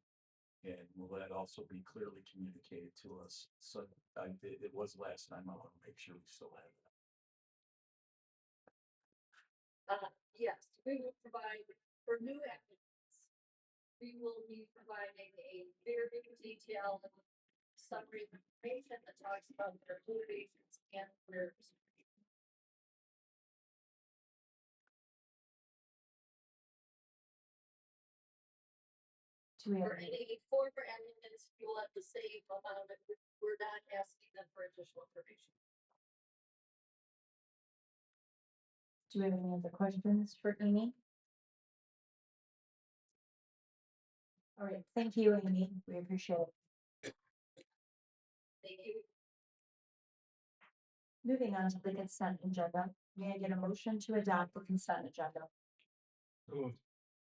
B: And will that also be clearly communicated to us? So it was last time. I want to make sure we still have that.
K: Yes, we will provide for new applicants. We will be providing a very detailed summary information that talks about their motivations and career.
A: Do we have
K: For any former applicants, you'll have the same amount of, we're not asking them for additional information.
A: Do we have any other questions for Amy? All right, thank you, Amy. We appreciate it.
K: Thank you.
A: Moving on to the consent agenda, may I get a motion to adopt the consent agenda?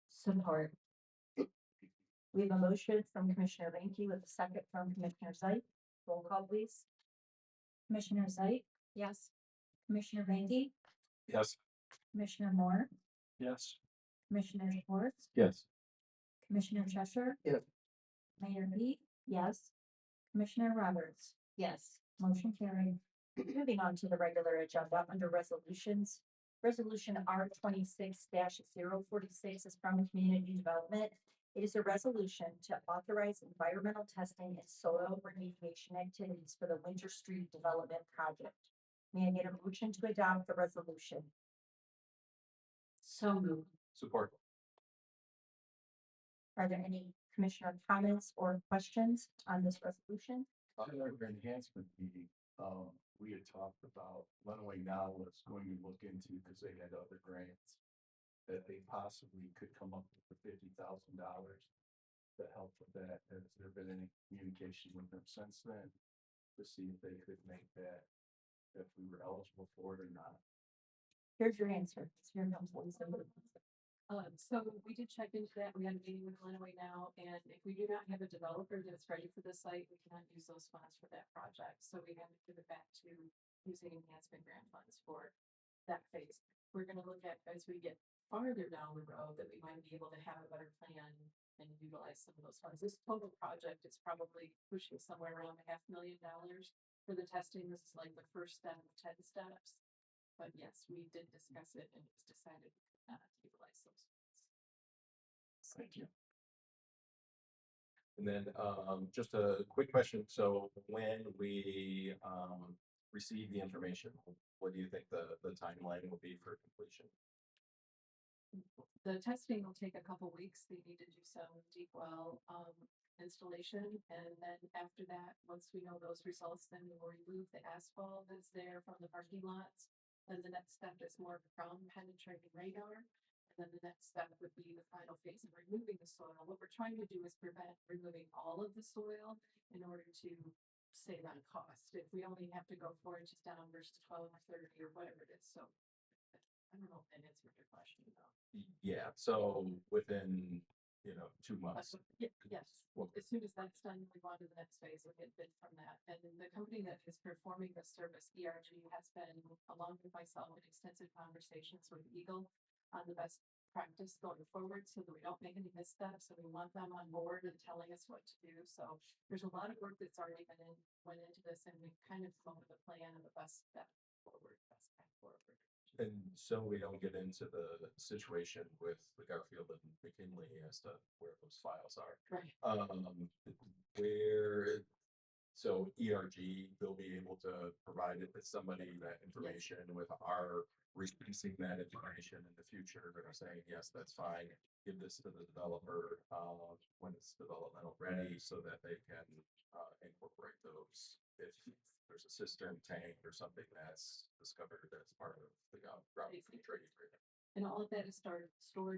A: Support. We have a motion from Commissioner Banky with a second from Commissioner Zeit. Roll call, please. Commissioner Zeit? Yes. Commissioner Banky?
J: Yes.
A: Commissioner Moore?
J: Yes.
A: Commissioner Schwartz?
B: Yes.
A: Commissioner Cheshire?
H: Yes.
A: Mayor Heath? Yes. Commissioner Roberts? Yes. Motion carried. Moving on to the regular agenda under resolutions. Resolution R 26-046 is from Community Development. It is a resolution to authorize environmental testing and soil remediation activities for the Winter Street Development Project. May I get a motion to adopt the resolution? So moved.
F: Support.
A: Are there any commissioner comments or questions on this resolution?
B: On our enhancement meeting, we had talked about Lenawee now was going to look into, because they had other grants, that they possibly could come up with $50,000 to help with that. Has there been any communication with them since then to see if they could make that, if we were eligible for it or not?
A: Here's your answer. Here comes Lisa.
I: So we did check into that. We had a meeting with Lenawee now, and if we do not have a developer that's ready for the site, we cannot use those funds for that project. So we have to give it back to using enhancement grant funds for that phase. We're gonna look at, as we get farther down the road, that we might be able to have a better plan and utilize some of those funds. This total project is probably pushing somewhere around $500,000 for the testing. This is like the first step of 10 steps. But yes, we did discuss it and it was decided not to utilize those funds.
B: Thank you.
F: And then, just a quick question. So when we, receive the information, what do you think the timeline will be for completion?
I: The testing will take a couple weeks. They need to do some deep well installation. And then after that, once we know those results, then we'll remove the asphalt that's there from the parking lots. Then the next step is more ground penetrating radar. And then the next step would be the final phase of removing the soil. What we're trying to do is prevent removing all of the soil in order to save on cost. If we only have to go 4 inches down versus 12 or 30 or whatever it is. So I don't know if that answered your question though.
F: Yeah, so within, 2 months.
I: Yes,
F: Well-
I: as soon as that's done, we go on to the next phase and get bid from that. And then the company that is performing the service, ERG, has been, along with myself, in extensive conversations with Eagle on the best practice going forward so that we don't make any missteps. And we want them on board and telling us what to do. So there's a lot of work that's already went into this, and we kind of come up with a plan of the best step forward, best path forward.
F: And so we don't get into the situation with the Garfield and McKinley as to where those files are.
I: Right.
F: Where, so ERG will be able to provide it with somebody that information with our releasing that information in the future, and saying, yes, that's fine. Give this to the developer, when it's developmental ready, so that they can, incorporate those. If there's a cistern tank or something that's discovered as part of the ground penetrating radar.
I: And all of that is stored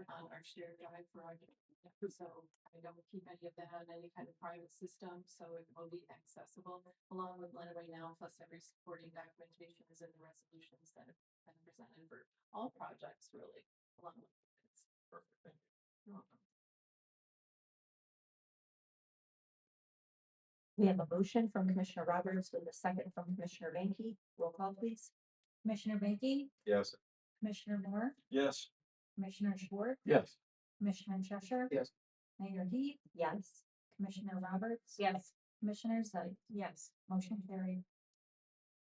I: on our shared drive for our, so I don't keep any of that on any kind of private system, so it will be accessible along with Lenawee now, plus every supporting documentation is in the resolutions that have been presented for all projects really, along with it.
F: Perfect, thank you.
I: You're welcome.
A: We have a motion from Commissioner Roberts with a second from Commissioner Banky. Roll call, please. Commissioner Banky?
F: Yes.
A: Commissioner Moore,
J: Yes.
A: Commissioner Schwartz,
B: Yes.
A: Commissioner Cheshire.
H: Yes.
A: Mayor Heath, yes. Commissioner Roberts.
E: Yes.
A: Commissioner Zeit,
I: Yes.
A: motion carried.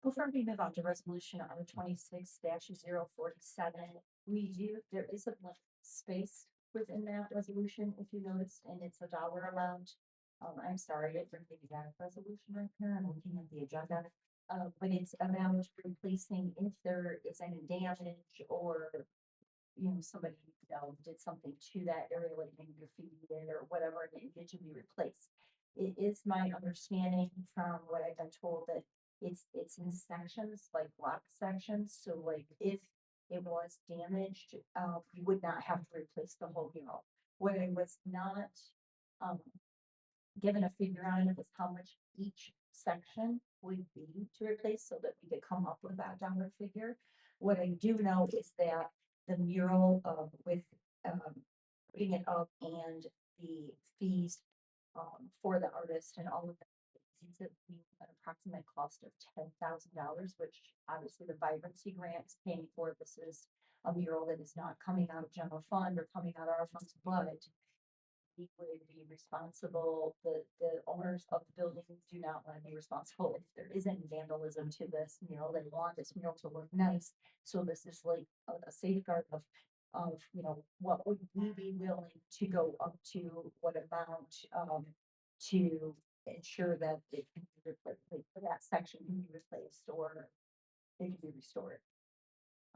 A: Before we move on to resolution R 26-047, there is a blank space within that resolution, if you noticed, and it's a dollar amount. I'm sorry, I didn't bring the exact resolution right here, I'm looking at the agenda. But it's about replacing if there is any damage or, somebody, did something to that area, like maybe graffiti it or whatever, and it needed to be replaced. It is my understanding from what I've been told that it's in sections, like block sections, so like if it was damaged, you would not have to replace the whole mural. What I was not, given a figure on it was how much each section would be to replace so that we could come up with that dollar figure. What I do know is that the mural, with, putting it up and the fees, for the artist and all of that, seems to be an approximate cost of $10,000, which obviously the vibrancy grant is paying for. This is a mural that is not coming out of general fund or coming out of our funds, but we would be responsible, the owners of the building do not want to be responsible if there is any vandalism to this mural. They want this mural to look nice. So this is like a safeguard of, what would we be willing to go up to, what amount, to ensure that it can be replaced, like, that section can be replaced or it can be restored.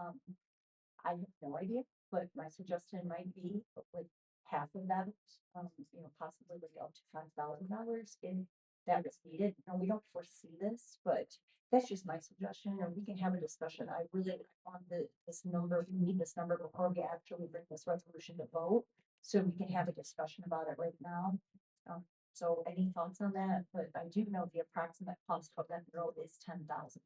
A: I have no idea, but my suggestion might be like half of that, possibly like up to $5,000 if that was needed. No, we don't foresee this, but that's just my suggestion, and we can have a discussion. I really want this number, we need this number before we actually bring this resolution to vote, so we can have a discussion about it right now. So any thoughts on that? But I do know the approximate cost of that mural is 10,000.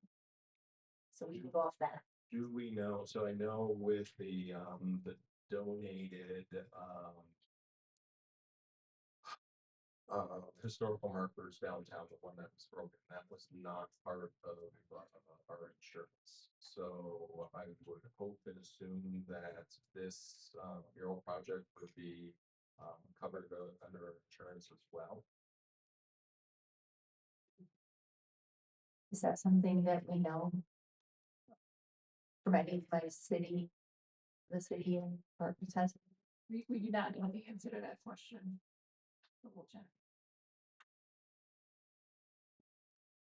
A: So we can go off that.
F: Do we know, so I know with the donated, historical markers downtown, the one that was broken, that was not part of our insurance. So I would hope and assume that this, mural project would be, covered under insurance as well.
A: Is that something that we know from any by city, the city and departments has?
I: We do not know the answer to that question. But we'll check.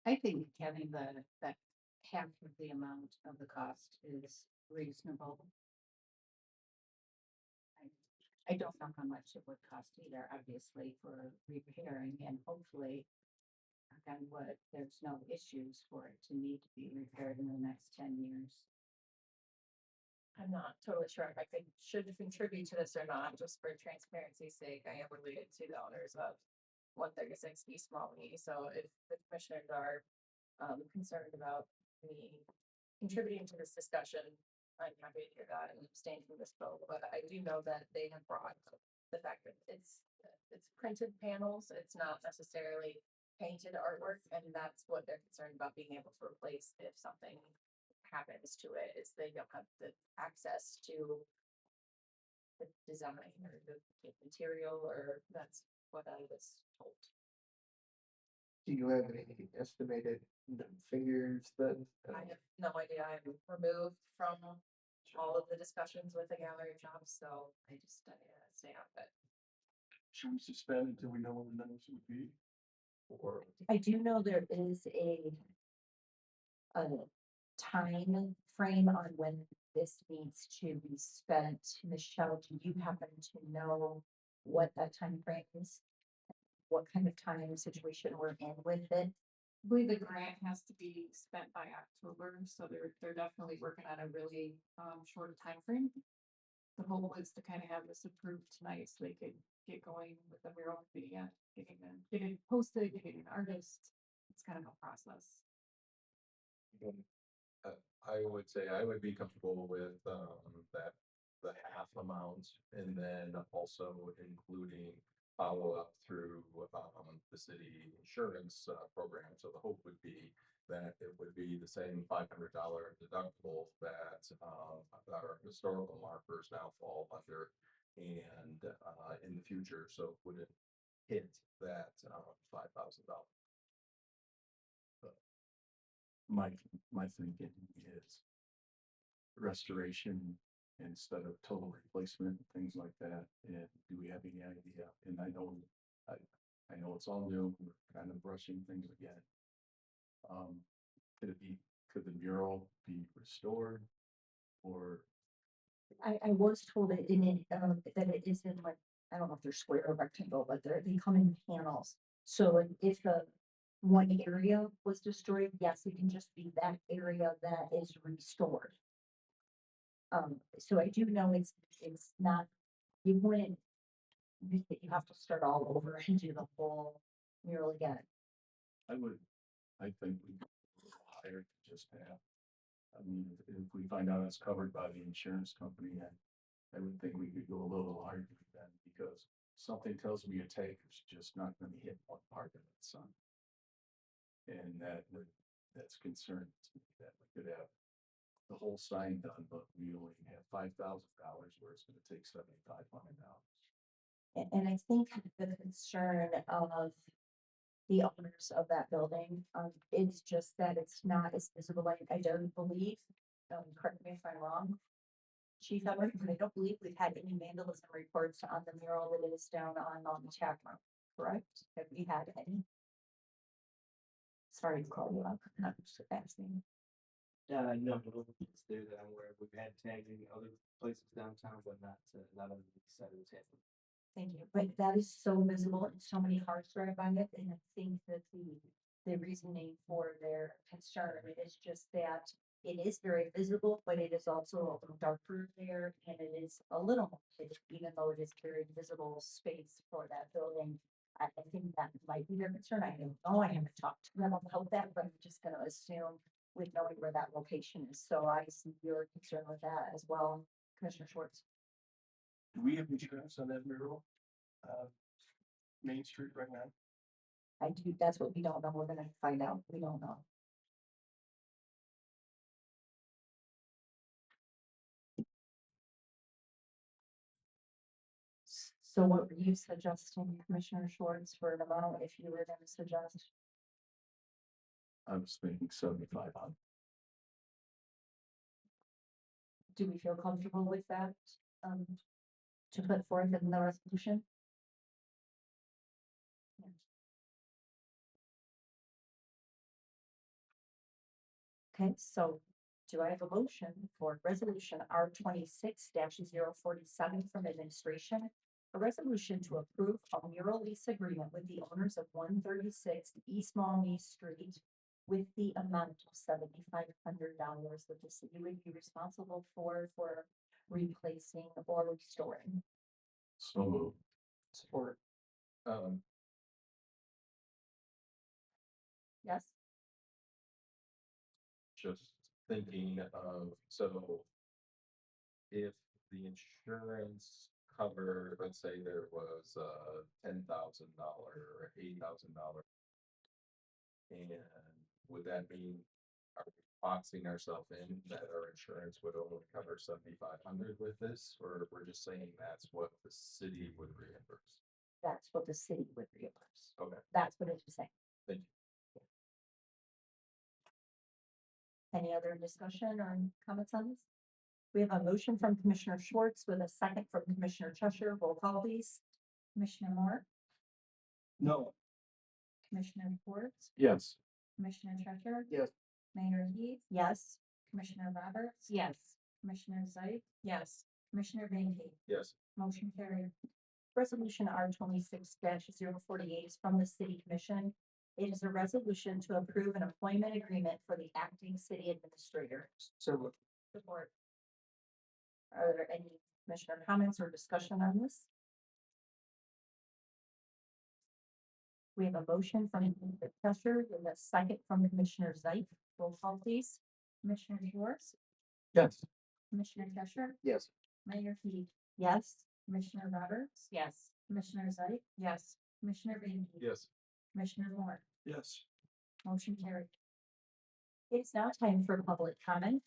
G: I think having that half of the amount of the cost is reasonable. I don't know how much it would cost either, obviously, for repairing and hopefully, knock on wood, there's no issues for it to need to be repaired in the next 10 years.
E: I'm not totally sure if I should contribute to this or not, just for transparency's sake. I am related to the owners of 136 East Lenawee. So if the commissioners are concerned about me contributing to this discussion, I'm happy to hear that and abstain from this vote. But I do know that they have brought up the fact that it's printed panels. It's not necessarily painted artwork, and that's what they're concerned about being able to replace if something happens to it, is they don't have the access to the design or the material, or that's what I was told.
H: Do you have any estimated figures that?
E: I have no idea. I'm removed from all of the discussions with the gallery jobs, so I just stay out of it.
J: Should we suspend until we know what the numbers would be?
F: Or
A: I do know there is a time frame on when this needs to be spent. Michelle, do you happen to know what that time frame is? What kind of time situation we're in with it?
I: I believe the grant has to be spent by October, so they're definitely working on a really short time frame. The goal is to kind of have this approved tonight so they could get going with the mural, getting posted, getting an artist. It's kind of a process.
F: I would say I would be comfortable with that, the half amount, and then also including follow up through the city insurance program. So the hope would be that it would be the same $500 deductible that, our historical markers now fall under. And, in the future, so it wouldn't hit that, $5,000.
B: My thinking is restoration instead of total replacement, things like that. And do we have any idea? And I know it's all new, we're kind of brushing things again. Could the mural be restored? Or,
A: I was told that that it is in like, I don't know if they're square or rectangle, but they come in panels. So like, if the one area was destroyed, yes, it can just be that area that is restored. So I do know it's not, you wouldn't, you have to start all over and do the whole mural again.
B: I think we go a little higher to just have. I mean, if we find out it's covered by the insurance company, I would think we could go a little higher than that, because something tells me a tanker's just not gonna hit one part of that sun. And that's concerning to me, that we could have the whole sign done, but we only have $5,000 where it's gonna take $7,500.
A: And I think the concern of the owners of that building, is just that it's not as visible. I don't believe, correct me if I'm wrong, Chief Edward, but I don't believe we've had any vandalism reports on the mural that is down on the tap room, correct? Have we had any? Sorry to call you up, I'm just asking.
L: No, it's there that I'm aware of. We've had tags in other places downtown, but not on the east side of the town.
A: Thank you, but that is so visible and so many cars drive by it, and I think that the reasoning for their concern is just that it is very visible, but it is also a little darker there, and it is a little more hidden, even though it is very visible space for that building. I think that might be their concern. I don't know, I haven't talked to them about that, but I'm just gonna assume with knowing where that location is, so I see your concern with that as well, Commissioner Schwartz.
J: Do we have insurance on that mural? Main Street right now?
A: I do, that's what we don't know, we're gonna find out, we don't know. So what were you suggesting, Commissioner Schwartz, for an amount, if you were gonna suggest?
B: I was thinking 7,500.
A: Do we feel comfortable with that, to put forth in the resolution? Okay, so do I have a motion for resolution R 26-047 from administration? A resolution to approve a mural lease agreement with the owners of 136 East Maumee Street with the amount of $7,500 that the city would be responsible for replacing or restoring.
B: So moved.
H: Support.
A: Yes?
F: Just thinking of, so if the insurance cover, let's say there was a $10,000 or $8,000. And would that mean, are we boxing ourselves in that our insurance would only cover 7,500 with this, or we're just saying that's what the city would reimburse?
A: That's what the city would reimburse.
F: Okay,
A: That's what it is saying.
F: thank you.
A: Any other discussion or comments on this? We have a motion from Commissioner Schwartz with a second from Commissioner Cheshire. Roll call, please. Commissioner Moore,
J: No.
A: Commissioner Schwartz,
B: Yes.
A: Commissioner Cheshire.
H: Yes.
A: Mayor Heath. Yes. Commissioner Roberts.
G: Yes.
A: Commissioner Zeit.
E: Yes.
A: Commissioner Van Cave.
F: Yes,
A: Motion carried. Resolution R 26-048 is from the City Commission. It is a resolution to approve an employment agreement for the acting city administrator.
H: So
A: Support. Are there any commissioner comments or discussion on this? We have a motion from Commissioner Cheshire and a second from Commissioner Zeit. Roll call, please. Commissioner Schwartz,
B: Yes.
A: Commissioner Cheshire,
H: yes.
A: Mayor Heath. Yes. Commissioner Roberts.
G: Yes.
A: Commissioner Zeit.
E: Yes.
A: Commissioner Van Heek.
F: yes,
A: Commissioner Moore.
J: Yes.
A: Motion carried. It's now time for public comment.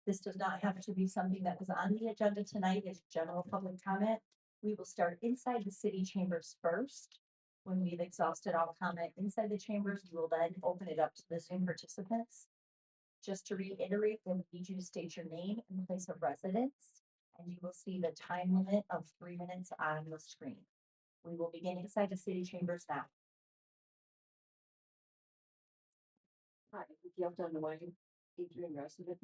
A: This does not have to be something that was on the agenda tonight. It's general public comment. We will start inside the city chambers first. When we've exhausted all comment inside the chambers, we will then open it up to the Zoom participants. Just to reiterate, we need you to state your name and place of residence, and you will see the time limit of 3 minutes on the screen. We will begin inside the city chambers now.
K: Hi, Gail Lenawee, Adrian resident.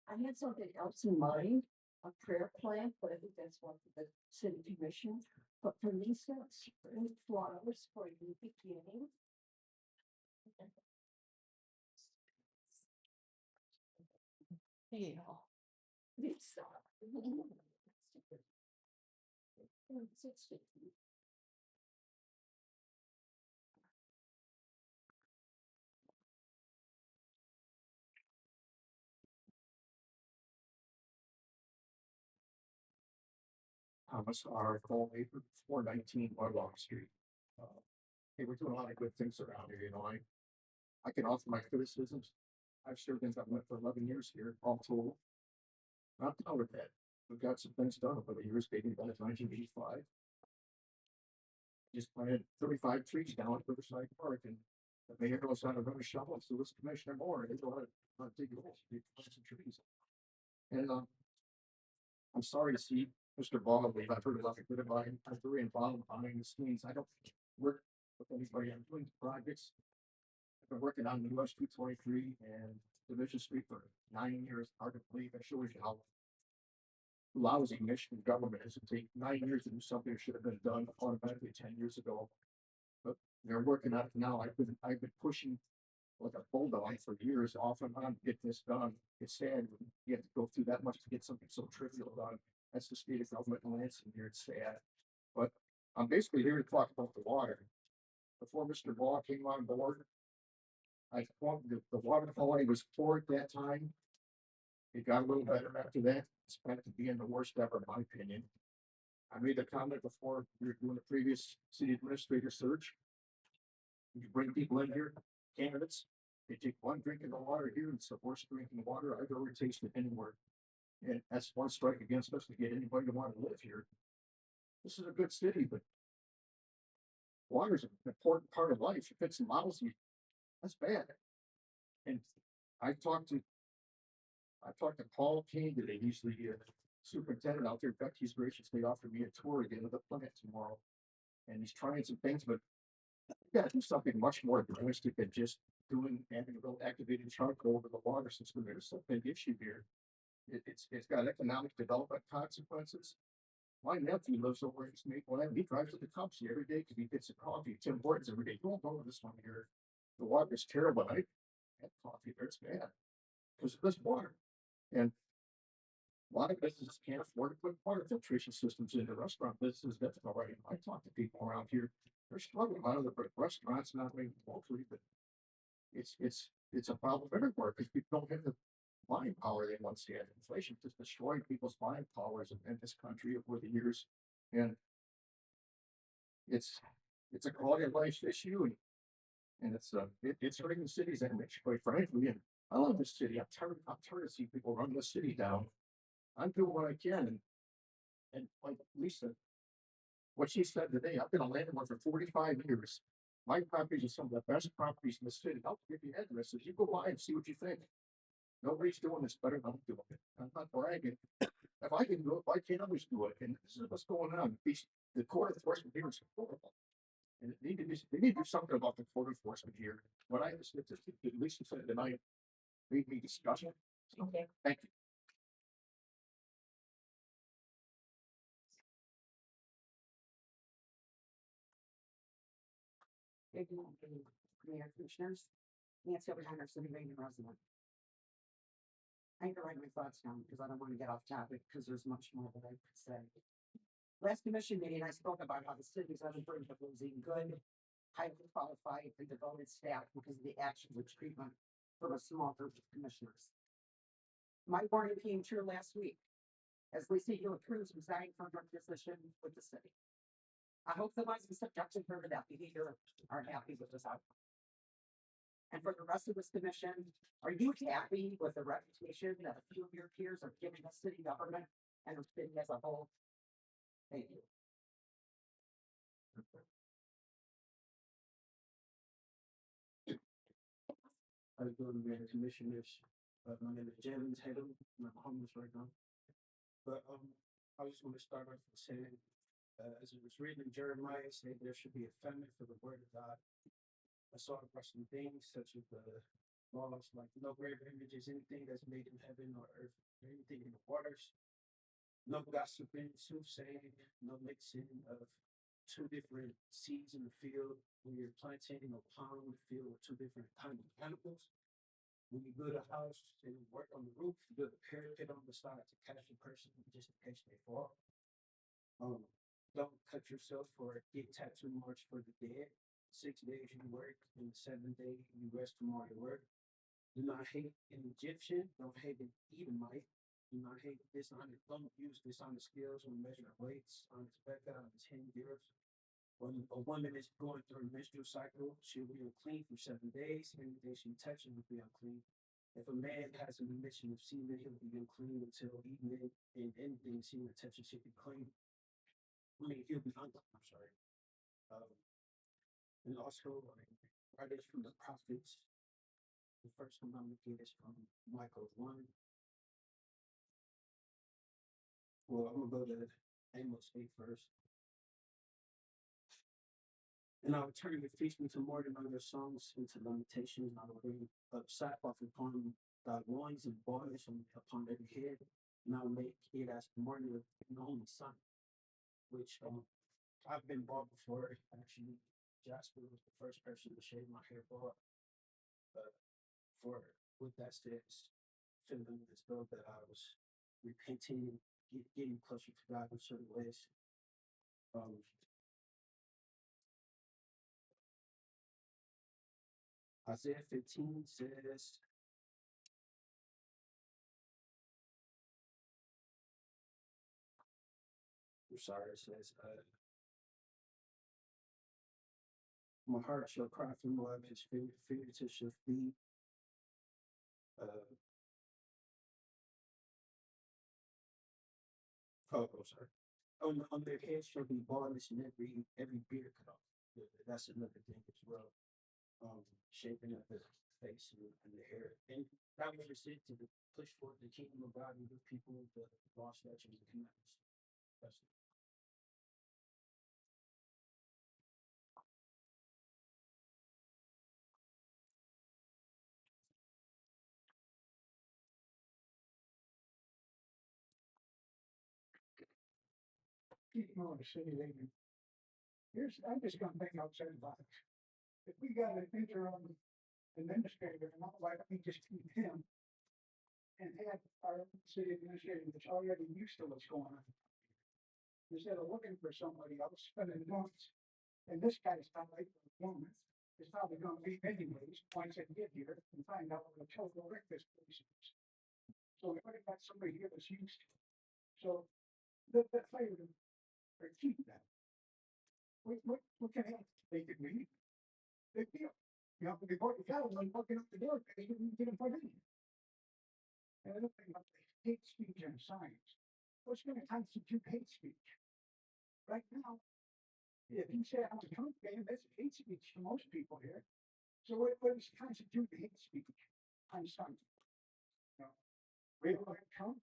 K: I had something else in mind, a prayer plan, but I think that's one for the city commission. But for Lisa, spring flowers for a new beginning. Yeah. Lisa.
C: Thomas R. Coley, 419 Whitelaw Street. Hey, we're doing a lot of good things around here, you know, I can offer my criticisms. I've served in government for 11 years here, all told. Not done with that. We've got some things done over the years dating back to 1985. Just planted 35 trees down at Riverside Park, and the mayor goes out and run a shovel, so this Commissioner Moore, and they go out and dig holes, they plant some trees. And I'm sorry to see Mr. Ball leave. I've heard a lot of good about him. I'm very involved behind the scenes. I don't work with anybody. I'm doing projects. I've been working on the US 223 and Division Street for 9 years. Hard to believe. That shows you how lousy Michigan government is. It take 9 years to do something that should have been done automatically 10 years ago. But they're working on it now. I've been pushing like a bulldog for years off and on to get this done. It's sad when you have to go through that much to get something so trivial done. That's the state of government in Lansing here. It's sad. But I'm basically here to talk about the water. Before Mr. Ball came on board, I thought the water quality was poor at that time. It got a little better after that. It's back to being the worst ever, in my opinion. I made the comment before we were doing the previous city administrator search. You bring people in here, candidates, they take one drink of the water here, it's the worst drinking water I've ever tasted anywhere. And that's one strike against us to get anybody to want to live here. This is a good city, but water is an important part of life. If it's lousy, that's bad. And I talked to Paul Kane today. He's the superintendent out there. In fact, he's graciously offered me a tour again of the plant tomorrow. And he's trying some things, but we gotta do something much more drastic than just having a real activated charcoal over the water system. There's a big issue here. It's got economic development consequences. My nephew lives over in Maple Land. He drives to the Topsy every day because he gets a coffee. Tim Hortons every day. Don't go to this one here. The water is terrible. I had coffee there. It's bad because of this water. And a lot of businesses can't afford to put water filtration systems in the restaurant business. That's all right. I talk to people around here. They're struggling. A lot of the restaurants, not only locally, but it's a problem everywhere because people don't have the buying power they once had. Inflation just destroyed people's buying powers in this country over the years, and it's a quality of life issue, and it's hurting the city's image, quite frankly. And I love this city. I'm tired to see people run the city down. I'm doing what I can, and like Lisa, what she said today, I've been a landlord for 45 years. My properties are some of the best properties in the city. I'll give you addresses. You go by and see what you think. Nobody's doing this better than I'm doing it. I'm not bragging. If I can do it, why can't others do it? And this is what's going on. The court enforcement here is horrible. And they need to do something about the court enforcement here. What I understood, at least you said tonight, we need discussion. So, thank you.
M: Mayor Commissioners, Nancy O'Connor, City Ranger resident. I need to write my thoughts down because I don't want to get off topic because there's much more that I could say. Last commission meeting, I spoke about how the city is on the brink of losing good, highly qualified and devoted staff because of the actions of treatment from a small group of commissioners. My warning came true last week as Lisa Cruz resigned from her position with the city. I hope the ones who subjected her to that behavior are happy with this outcome. And for the rest of this commission, are you happy with the reputation that a few of your peers are giving the city government and the city as a whole? Thank you.
L: I was going to be the commissioners, my name is James Tatum, I'm homeless right now. But, I just want to start off with saying, as I was reading Jeremiah, say there should be a famine for the word of God. I saw across some things such as the laws like no graven images, anything that's made in heaven or earth, or anything in the waters. No gossiping, soothsaying, no mixing of two different seeds in the field. When you're planting a palm in the field with two different kinds of animals. When you build a house and you work on the roof, you build a parapet on the side to catch the person just in case they fall. Don't cut yourself or get tattoo marks for the dead. 6 days you work, and the 7th day you rest from all your work. Do not hate an Egyptian, don't hate an Edomite. Do not hate dishonest, don't use dishonest skills when measuring weights on his back on his hand gears. When a woman is going through a menstrual cycle, she'll be unclean for 7 days. Anything she touches will be unclean. If a man has an emission of semen, he'll be unclean until evening, and anything semen touches should be clean. He'll be unclean. I'm sorry. And also, writers from the prophets. The first one I'm looking at is from Michael 1. Well, I'm gonna go to Amos 8 first. And I will turn your feast into more than other songs, into lamentations, and I will bring up sackcloth upon thy loins and baldness upon every head, and I will make it as the morning of the only son, which I've been bald before. Actually, Jasper was the first person to shave my hair bald. For with that said, feeling as though that I was repenting, getting closer to God in certain ways. Isaiah 15 says, I'm sorry, it says, my heart shall cry for Moab, his fingertips shall flee. Sorry. On their heads shall be baldness and every beard cut off. That's another thing as well. Shaping of the face and the hair. And that was it to push forward the kingdom of God and give people the law, statutes, and commandments. That's it.
C: Keep the city leaving. I'm just gonna think outside the box. If we got an interim administrator, and not why don't we just keep him? And have our city administrator that's already used to what's going on. Instead of looking for somebody else, spending months, and this guy's not like the woman. It's probably gonna be anyways, once they get here and find out what a total wreck this place is. So we already got somebody here that's used to it. So that fire or keep that. What can happen? They could leave. Big deal. You know, they bought the cattle and walking up the door, they didn't get them put in. And another thing about the hate speech and science. What's gonna constitute hate speech? Right now, if you say I'm a Trump fan, that's hate speech to most people here. So what does constitute hate speech on something? You know, re-elect Trump,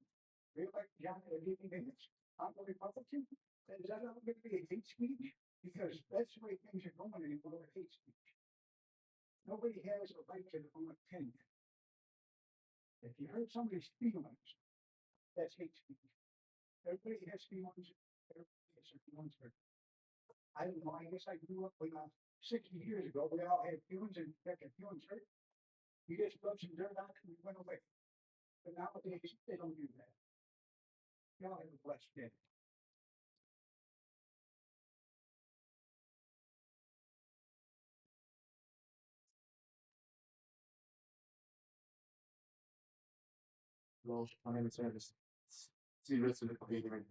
C: re-elect John Davis, I'm a Republican. Is that not going to be a hate speech? Because that's the way things are going anymore with hate speech. Nobody has a right to their own opinion. If you hurt somebody's feelings, that's hate speech. Everybody has feelings. Everybody has their feelings hurt. I don't know. I guess I grew up when 60 years ago, we all had feelings and got their feelings hurt. You just rubbed some dirt on it and we went away. But nowadays, they don't do that. Y'all have a blessed day.
H: Well, my name is Ernest. See the rest of the computer.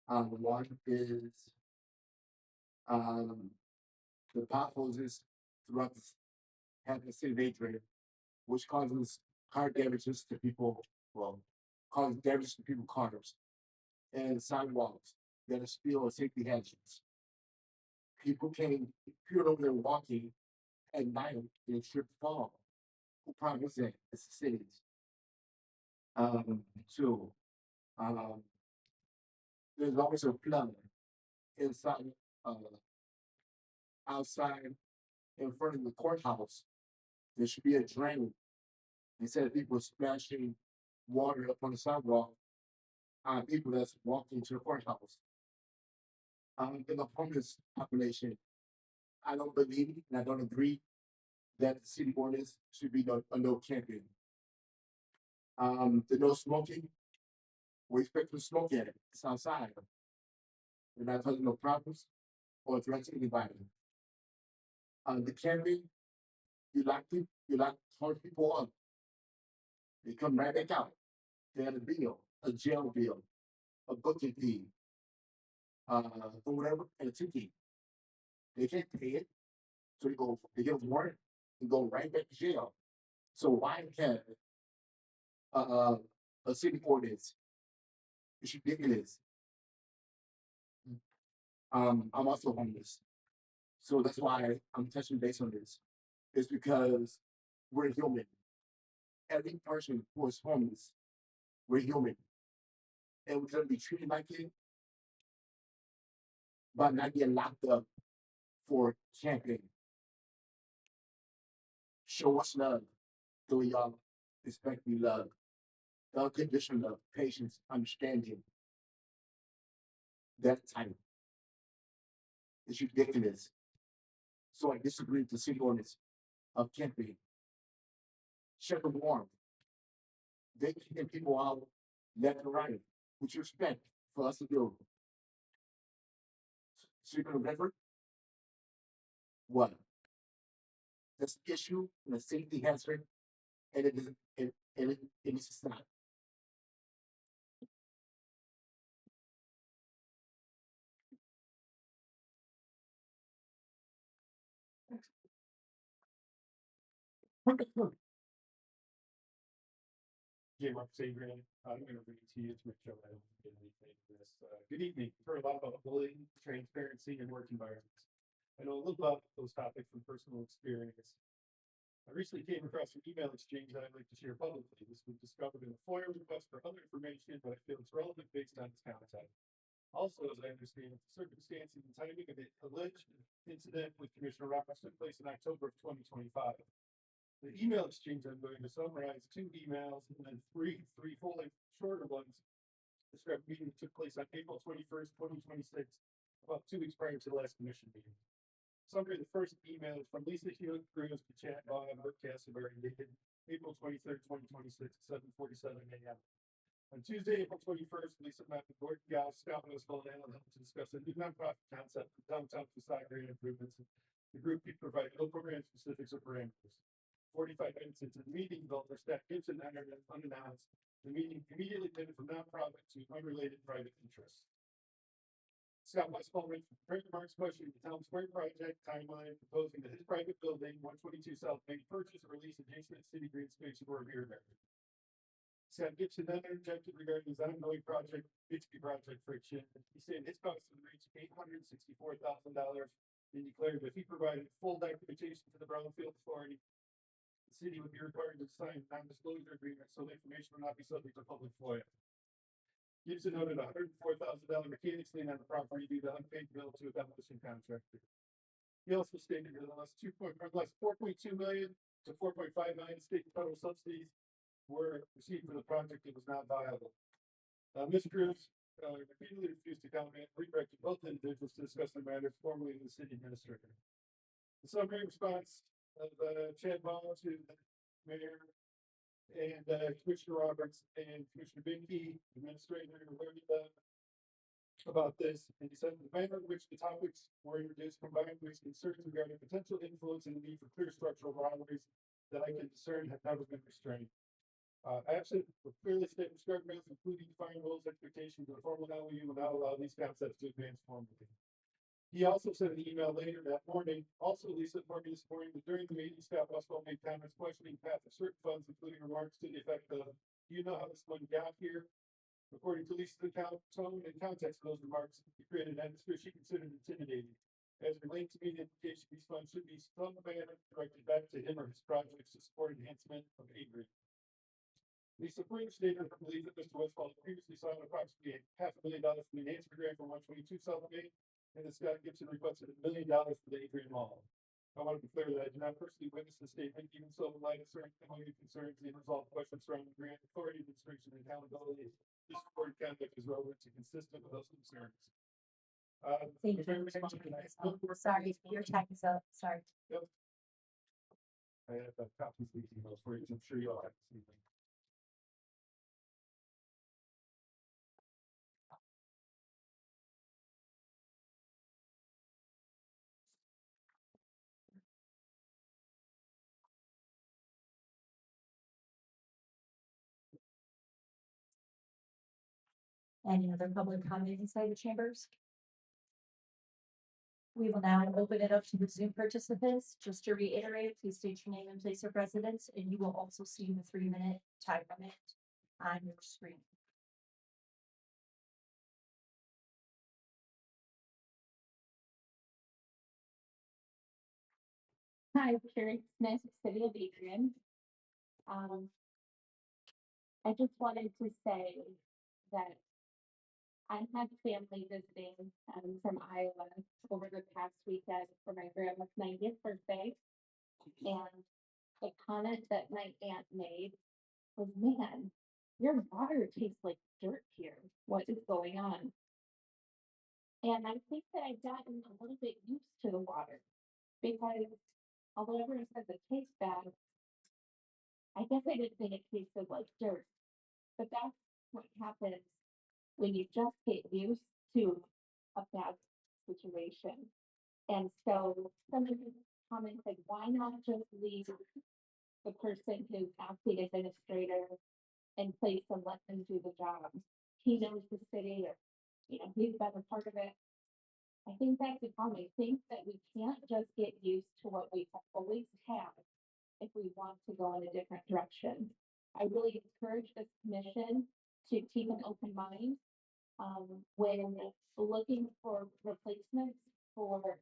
H: One is the potholes is throughout
L: have the city of Adrian, which causes car damages to people, well, causes damage to people's cars and sidewalks that are still safety hazards. People over there walking at night and trip fall. Who problem is that? It's the cities. So, um, there's always a flood inside, uh, outside in front of the courthouse. There should be a drain instead of people splashing water up on the sidewalk on people that's walking to the courthouse. In the homeless population, I don't believe and I don't agree that the city ordinance should be a no camping. The no smoking, we expect to smoke at it. It's outside. We're not causing no problems or threats to anybody. The camping, you like hard people up. They come right back out. They have a bill, a jail bill, a booking fee, or whatever, and a ticket. They can't pay it, so they get a warrant and go right back to jail. So why have a city ordinance? It's ridiculous. I'm also homeless, so that's why I'm touching base on this. It's because we're human. Every person who is homeless, we're human, and we're gonna be treated like it, but not get locked up for camping. Show us love, do y'all expect me love, the unconditional love, patience, understanding. That type. It's ridiculous. So I disagree with the city ordinance of camping. Shut the warm. They keep people out left and right, which you expect for us to do. So you're gonna remember what? This issue and the safety hazard, and it is it needs to stop.
C: Jay Mark Adrian, I'm gonna read to you to make sure I don't forget anything in this. Good evening. We've heard a lot about bullying, transparency, and work environments. I know a little about those topics from personal experience. I recently came across an email exchange that I'd like to share publicly. This was discovered in a FOIA request for other information, but I feel it's relevant based on its content. Also, as I understand, the circumstances and timing of the alleged incident with Commissioner Roberts took place in October of 2025. The email exchange, I'm going to summarize 2 emails and then three full-length shorter ones. Describe a meeting that took place on April 21st, 2026, about 2 weeks prior to the last commission meeting. Summary of the first email is from Lisa Hewitt Cruz to Chad Bob Broadcast dated April 23rd, 2026 at 7:47 a.m. On Tuesday, April 21st, Lisa met with Gordon Gauss, Scott Municipal, and Alan to discuss a new nonprofit concept for downtown facade grade improvements. The group provided no program specifics or parameters. 45 minutes into the meeting, developer Scott Gibson entered unannounced. The meeting immediately pivoted from nonprofit to unrelated private interests. Scott Westfall went from prepared remarks questioning the town square project timeline, proposing that his private building, 122 South Main, purchase or release adjacent city green space for a beer garden. Scott Gibson then interjected regarding his ongoing project, Bixby project friction. He said his cost would reach $864,000 and declared that if he provided full documentation to the Brownfield Authority, the city would be required to sign a non-disclosure agreement so the information would not be subject to public FOIA. Gibson noted a $104,000 mechanics lien on the property due to unpaid bill to a demolition contractor. He also stated that unless 4.2 million to 4.5 million state and federal subsidies were received for the project, it was not viable. Ms. Cruz repeatedly refused to comment, redirected both individuals to discuss the matter formally with the city administrator. The summary response of Chad Ball to the mayor and Commissioner Roberts and Commissioner Binky, administrator, learned about this, and he said the manner in which the topics were introduced combined with concerns regarding potential influence and the need for clear structural boundaries that I can discern have never been restrained. Absent with clearly stated guardrails, including defined rules, expectations, and formal LOU will not allow these concepts to advance formally. He also sent an email later that morning, also Lisa informed me this morning that during the meeting, staff also made comments questioning path of certain funds, including remarks to the effect of, do you know how this money got here? According to Lisa's account, tone and context of those remarks, he created an atmosphere she considered intimidating. As it relates to me, the implication these funds should be some manner directed back to him or his projects to support enhancement of Adrian. Lisa Spring stated her belief that Mr. Westfall previously signed approximately $500,000 from the enhancement grant for 122 South Main, and that Scott Gibson requested $1 million for the Adrian Mall. I want to be clear that I did not personally witness the statement, even so, in light of certain community concerns and resolved questions surrounding grant authority, administration, and accountability, this reported conduct is relevant and consistent with those concerns.
A: Thank you. Sorry, your time is up. Sorry.
C: I have copies of these emails for you, 'cause I'm sure you all have to see them.
A: Any other public comment inside the chambers? We will now open it up to the Zoom participants. Just to reiterate, please state your name and place of residence, and you will also see the 3-minute time limit on your screen.
N: Hi, Carrie Smith, City of Adrian. I just wanted to say that I had family visiting from Iowa over the past weekend for my grandma's 90th birthday. And the comment that my aunt made was, man, your water tastes like dirt here. What is going on? And I think that I've gotten a little bit used to the water because although everyone says it tastes bad, I guess I didn't think it tasted like dirt. But that's what happens when you just get used to a bad situation. And so some of the comments like, why not just leave the person who's acting administrator in place and let them do the job? He knows the city, or he's been a part of it. I think that's the problem. I think that we can't just get used to what we always have if we want to go in a different direction. I really encourage this commission to keep an open mind when looking for replacements for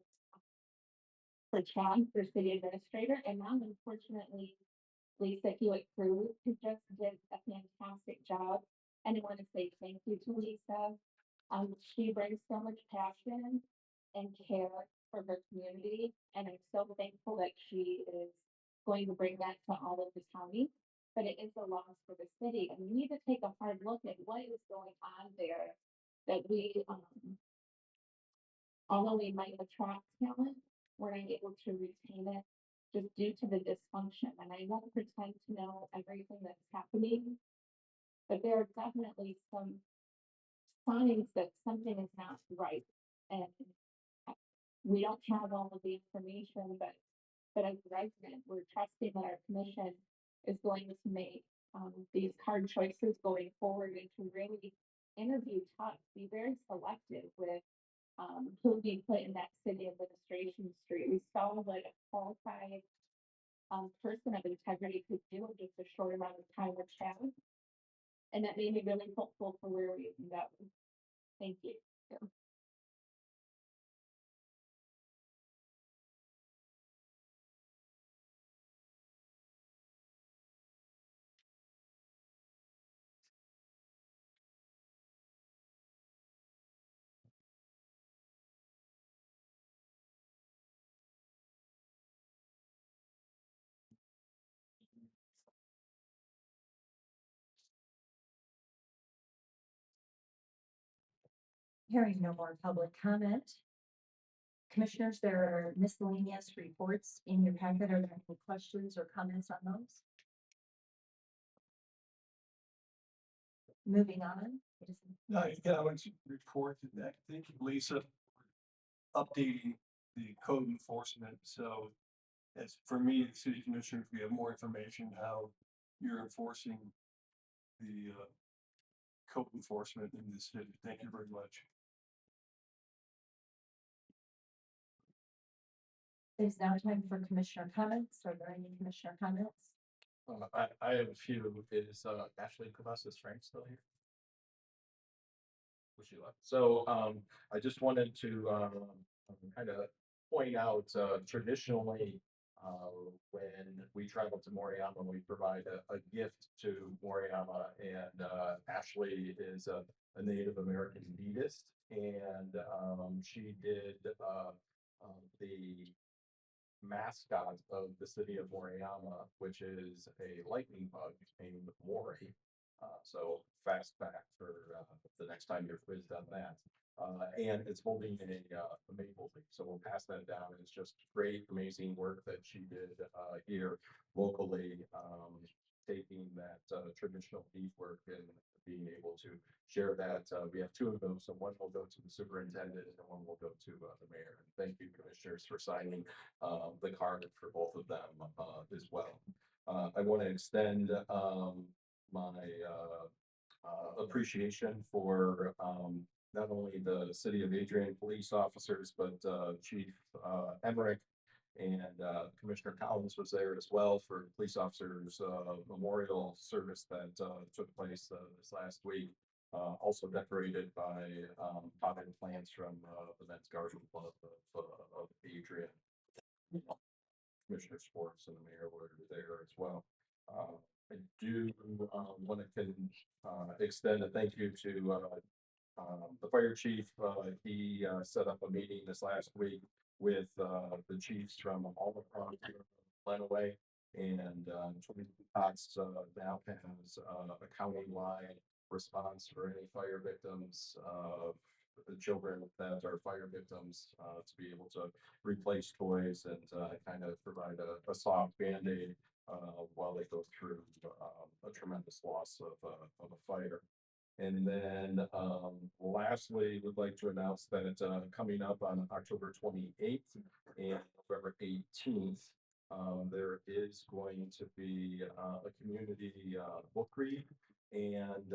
N: Chad, for city administrator, and now unfortunately Lisa Hewitt Cruz, who just did a fantastic job. And I want to say thank you to Lisa. She brings so much passion and care for her community, and I'm so thankful that she is going to bring that to all of the county. But it is a loss for the city, and we need to take a hard look at what is going on there. That we, although we might attract talent, we're not able to retain it just due to the dysfunction. And I won't pretend to know everything that's happening, but there are definitely some signs that something is not right. And we don't have all of the information, but as a resident, we're trusting that our commission is going to make these hard choices going forward and to really interview tough, be very selective with who we put in that city administration street. We saw what a qualified person of integrity could do in just a short amount of time with Chad. And that made me really hopeful for where we can go. Thank you.
A: Hearing no more public comment. Commissioners, there are miscellaneous reports in your packet. Are there any questions or comments on those? Moving on.
J: I want to report that, thank you, Lisa, for updating the code enforcement. So as for me, the city commissioner, if we have more information, how you're enforcing the code enforcement in the city. Thank you very much.
A: It is now time for commissioner comments. Are there any commissioner comments?
F: I have a few. Is Ashley Cabasas Frank still here? Was she left? So I just wanted to kind of point out traditionally when we travel to Moriyama, we provide a gift to Moriyama, and Ashley is a Native American Buddhist, and she did the mascot of the city of Moriyama, which is a lightning bug named Mori. So fast fact for the next time you're quizzed on that. And it's holding a maple leaf, so we'll pass that down. It's just great, amazing work that she did here locally, taking that traditional beef work and being able to share that. We have two of those, so one will go to the superintendent and one will go to the mayor. And thank you, commissioners, for signing the card for both of them as well. I want to extend my appreciation for not only the city of Adrian police officers, but Chief Emmerich and Commissioner Collins was there as well for police officers memorial service that took place this last week. Also decorated by potted plants from the men's garden club of Adrian. Commissioner Sports and the mayor were there as well. I do want to extend a thank you to the fire chief. He set up a meeting this last week with the chiefs from all across Lenawee, and Cox now has a county-wide response for any fire victims, the children that are fire victims, to be able to replace toys and kind of provide a soft Band-Aid while they go through a tremendous loss of a fire. And then lastly, we'd like to announce that coming up on October 28th and November 18th, there is going to be a community book read, and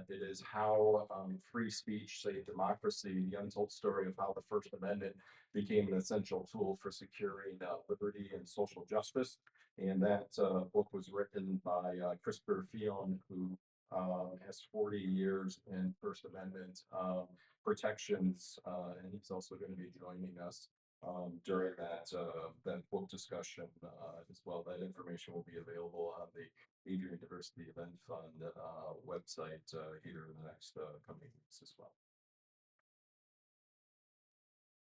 F: it is how free speech saved democracy, the untold story of how the First Amendment became an essential tool for securing liberty and social justice. And that book was written by Christopher Fion, who has 40 years in First Amendment protections, and he's also going to be joining us during that book discussion as well. That information will be available on the Adrian Diversity Event Fund website here in the next coming weeks as well.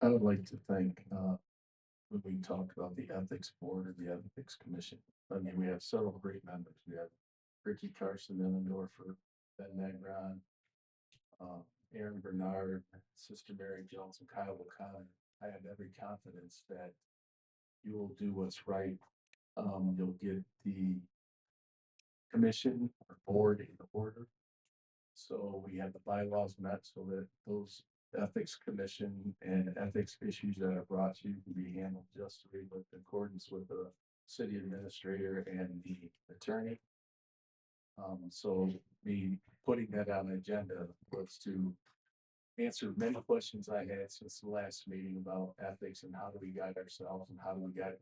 B: I would like to thank, when we talked about the ethics board or the ethics commission. I mean, we have several great members. We have Ricky Carson, Ellendorfer, Ben Negron, Aaron Bernard, Sister Mary Jones, and Kyle O'Connor. I have every confidence that you will do what's right. You'll get the commission or board in order. So we have the bylaws met so that those ethics commission and ethics issues that are brought to you can be handled justly with accordance with the city administrator and the attorney. So me putting that on the agenda was to answer many questions I had since the last meeting about ethics and how do we guide ourselves and how do we guide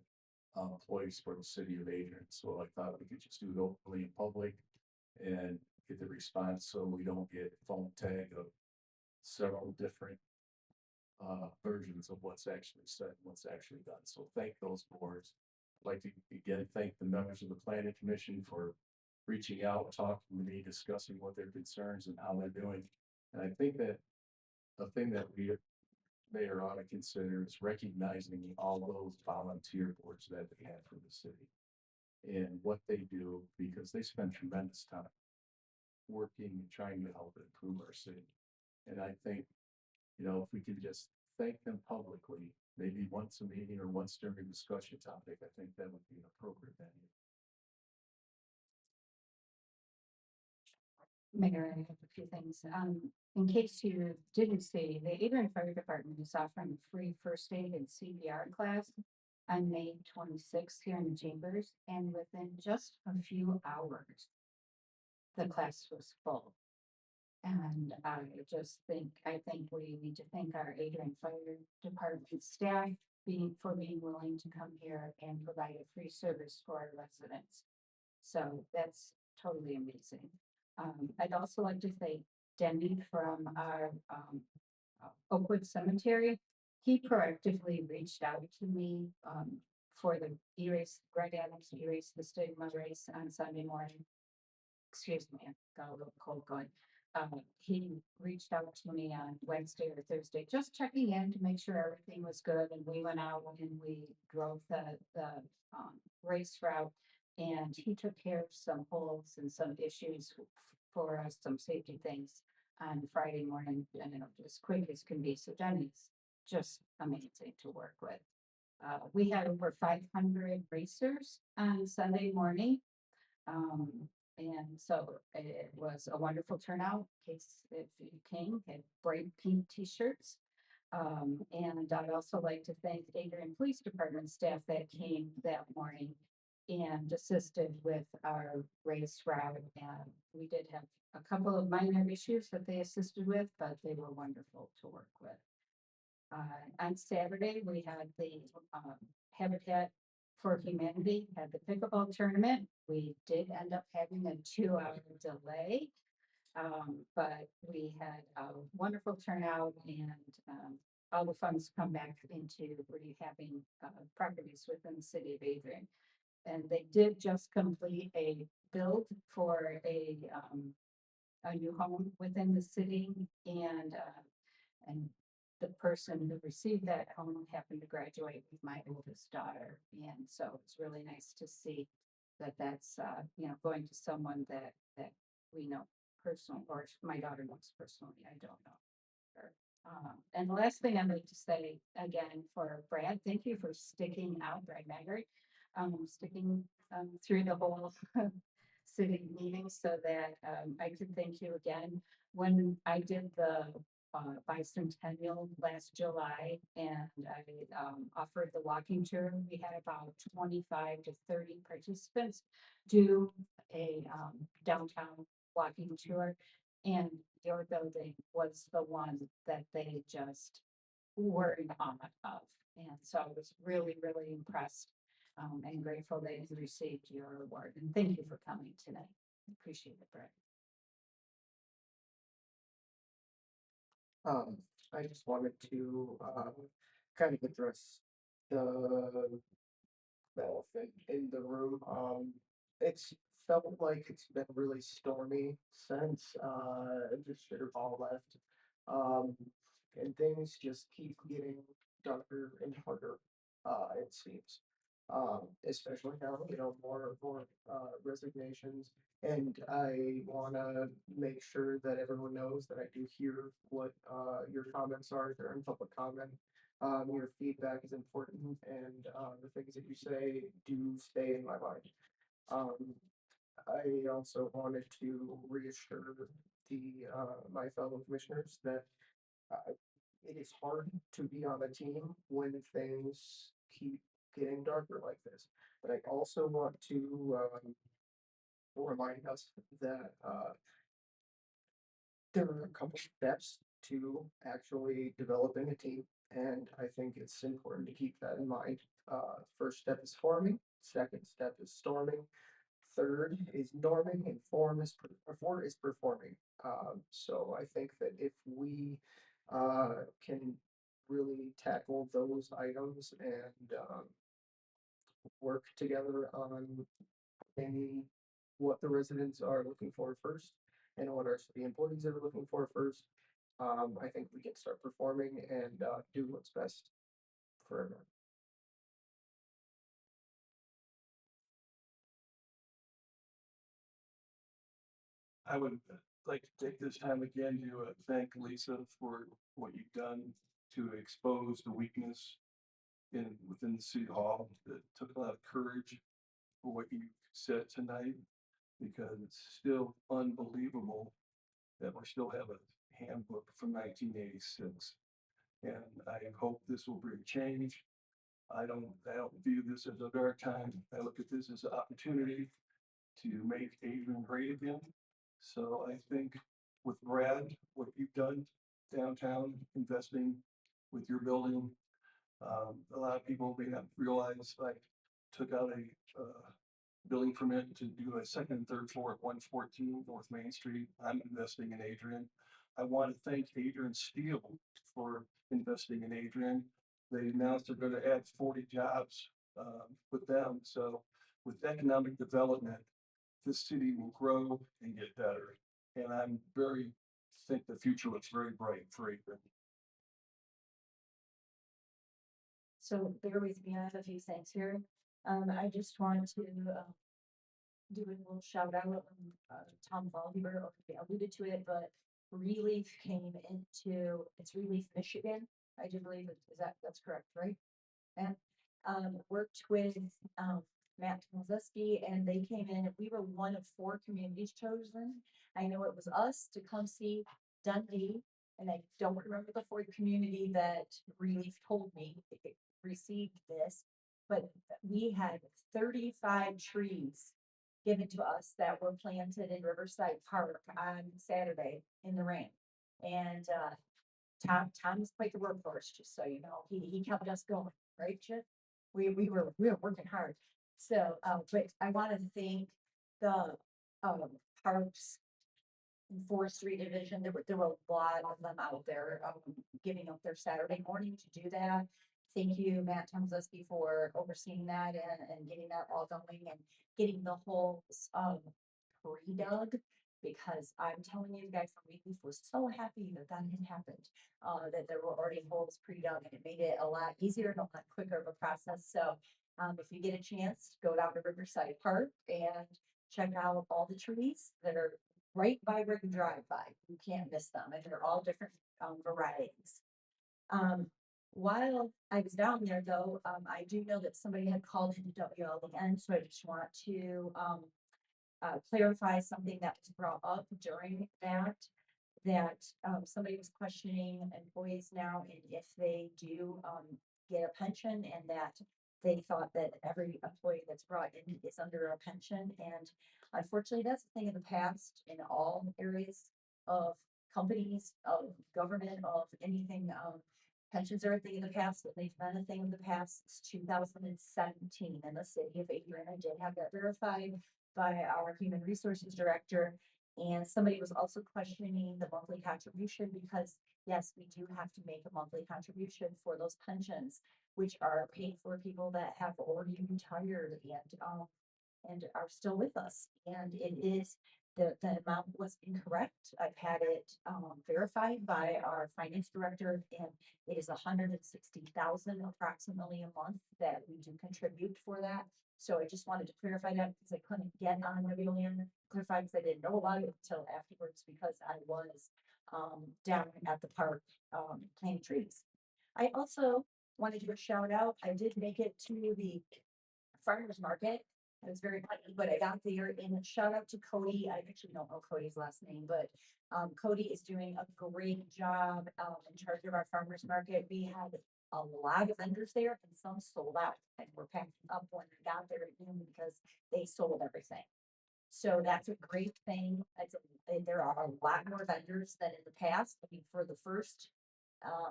B: employees for the city of Adrian. So I thought we could just do it openly in public and get the response so we don't get phone tag of several different versions of what's actually said and what's actually done. So thank those boards. I'd like to again thank the members of the planning commission for reaching out, talking to me, discussing what their concerns and how they're doing. And I think that the thing that we mayor ought to consider is recognizing all those volunteer boards that we have for the city and what they do, because they spend tremendous time working and trying to help improve our city. And I think, you know, if we could just thank them publicly, maybe once a meeting or once during a discussion topic, I think that would be an appropriate venue.
G: Mayor, I have a few things. In case you didn't see, the Adrian Fire Department is offering a free first aid and CPR class on May 26th here in the chambers, and within just a few hours, the class was full. And I think we need to thank our Adrian Fire Department staff being willing to come here and provide a free service for our residents. So that's totally amazing. I'd also like to thank Denny from our, Oakwood Cemetery. He proactively reached out to me, for the erase, Greg Adams Erase the Stigma race on Sunday morning. Excuse me, I got a little cold going. He reached out to me on Wednesday or Thursday, just checking in to make sure everything was good. And we went out and we drove the race route. And he took care of some holes and some issues for us, some safety things on Friday morning, and it was as quick as can be. So Jenny's just amazing to work with. We had over 500 racers on Sunday morning. And so it was a wonderful turnout. In case if you came, had bright pink t-shirts. And I'd also like to thank Adrian Police Department staff that came that morning and assisted with our race route. And we did have a couple of minor issues that they assisted with, but they were wonderful to work with. On Saturday, we had the Habitat for Humanity had the pickleball tournament. We did end up having a 2-hour delay, but we had a wonderful turnout, and all the funds come back into rehabbing properties within the city of Adrian. And they did just complete a build for a new home within the city, and the person who received that home happened to graduate with my oldest daughter. And so it's really nice to see that that's, going to someone that we know personally, or my daughter knows personally, I don't know her. And the last thing I'd like to say again for Brad, thank you for sticking out, Brad Maggart, sticking through the whole city meeting so that I could thank you again. When I did the bicentennial last July, and I offered the walking tour. We had about 25 to 30 participants do a downtown walking tour, and your building was the one that they just were in awe of. And so I was really, really impressed and grateful that you received your award. And thank you for coming tonight. Appreciate it, Brett.
H: I just wanted to kind of address the elephant in the room. It's felt like it's been really stormy since Mr. Ball left. And things just keep getting darker and harder, it seems. Especially now, more resignations. And I wanna make sure that everyone knows that I do hear what your comments are during public comment. Your feedback is important, and the things that you say do stay in my mind. I also wanted to reassure my fellow commissioners that it is hard to be on a team when things keep getting darker like this. But I also want to remind us that there are a couple steps to actually developing a team, and I think it's important to keep that in mind. First step is forming, second step is storming, third is norming, and four is performing. So I think that if we can really tackle those items and work together on what the residents are looking for first and what our city employees are looking for first, I think we can start performing and do what's best for everyone.
J: I would like to take this time again to thank Lisa for what you've done to expose the weakness within the city hall. It took a lot of courage for what you said tonight, because it's still unbelievable that we still have a handbook from 1986. And I hope this will bring change. I don't view this as a dark time. I look at this as an opportunity to make Adrian great again. So I think with Brad, what you've done downtown, investing with your building, A lot of people may not realize I took out a, building permit to do a second and third floor at 114 North Main Street. I'm investing in Adrian. I want to thank Adrian Steel for investing in Adrian. They announced they're going to add 40 jobs with them. So with economic development, this city will grow and get better. And I'm think the future looks very bright for Adrian.
A: So bear with me, I have a few things here. I just want to, do a little shout out. Tom Bolivar already alluded to it, but Relief came into, it's Relief, Michigan. I do believe that's correct, right? And, worked with, Matt Tomaszewski, and they came in, and we were one of 4 communities chosen. I know it was us to come see Dundee, and I don't remember the 4th community that Relief told me received this, but we had 35 trees given to us that were planted in Riverside Park on Saturday in the rain. And Tom's quite the workhorse, just so you know. He kept us going, right, Chip? We were working hard. So but I want to thank the Parks and Forestry Division. There were a lot of them out there giving up their Saturday morning to do that. Thank you, Matt Tomaszewski, for overseeing that and getting that all going and getting the whole pre-dug, because I'm telling you, guys from Relief was so happy that had happened, that there were already holes pre-dug, and it made it a lot easier and a lot quicker of a process. So if you get a chance, go down to Riverside Park and check out all the trees that are right by where you drive by. You can't miss them, and they're all different varieties. While I was down there, though, I do know that somebody had called into WLEN, so I just want to clarify something that was brought up during that somebody was questioning employees now, and if they do get a pension, and that they thought that every employee that's brought in is under a pension. And unfortunately, that's a thing in the past in all areas of companies, of government, of anything. Pensions are a thing in the past, and they've been a thing in the past since 2017 in the city of Adrian. I did have that verified by our human resources director. And somebody was also questioning the monthly contribution, because yes, we do have to make a monthly contribution for those pensions, which are paid for people that have already retired and are still with us. And it is, the amount was incorrect. I've had it verified by our finance director, and it is 160,000 approximately a month that we do contribute for that. So I just wanted to clarify that, because I couldn't get on WLEN clarified, because I didn't know about it until afterwards, because I was down at the park planting trees. I also want to do a shout out. I did make it to the farmers market. I was very lucky, but I got there, and shout out to Cody. I actually don't know Cody's last name, but Cody is doing a great job in charge of our farmers market. We had a lot of vendors there, and some sold out, and were packing up when they got there at noon, because they sold everything. So that's a great thing. There are a lot more vendors than in the past. I mean, for the first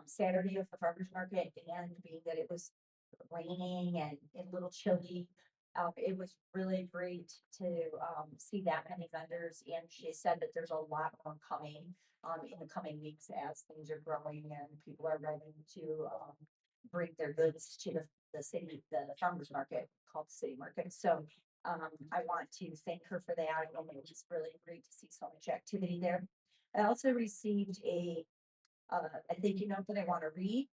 A: Saturday of the farmers market, and being that it was raining and a little chilly, it was really great to see that many vendors. And she said that there's a lot more coming in the coming weeks as things are growing and people are ready to bring their goods to the city, the farmers market called the city market. So I want to thank her for that. And it was really great to see so much activity there. I also received a thank you note that I want to read.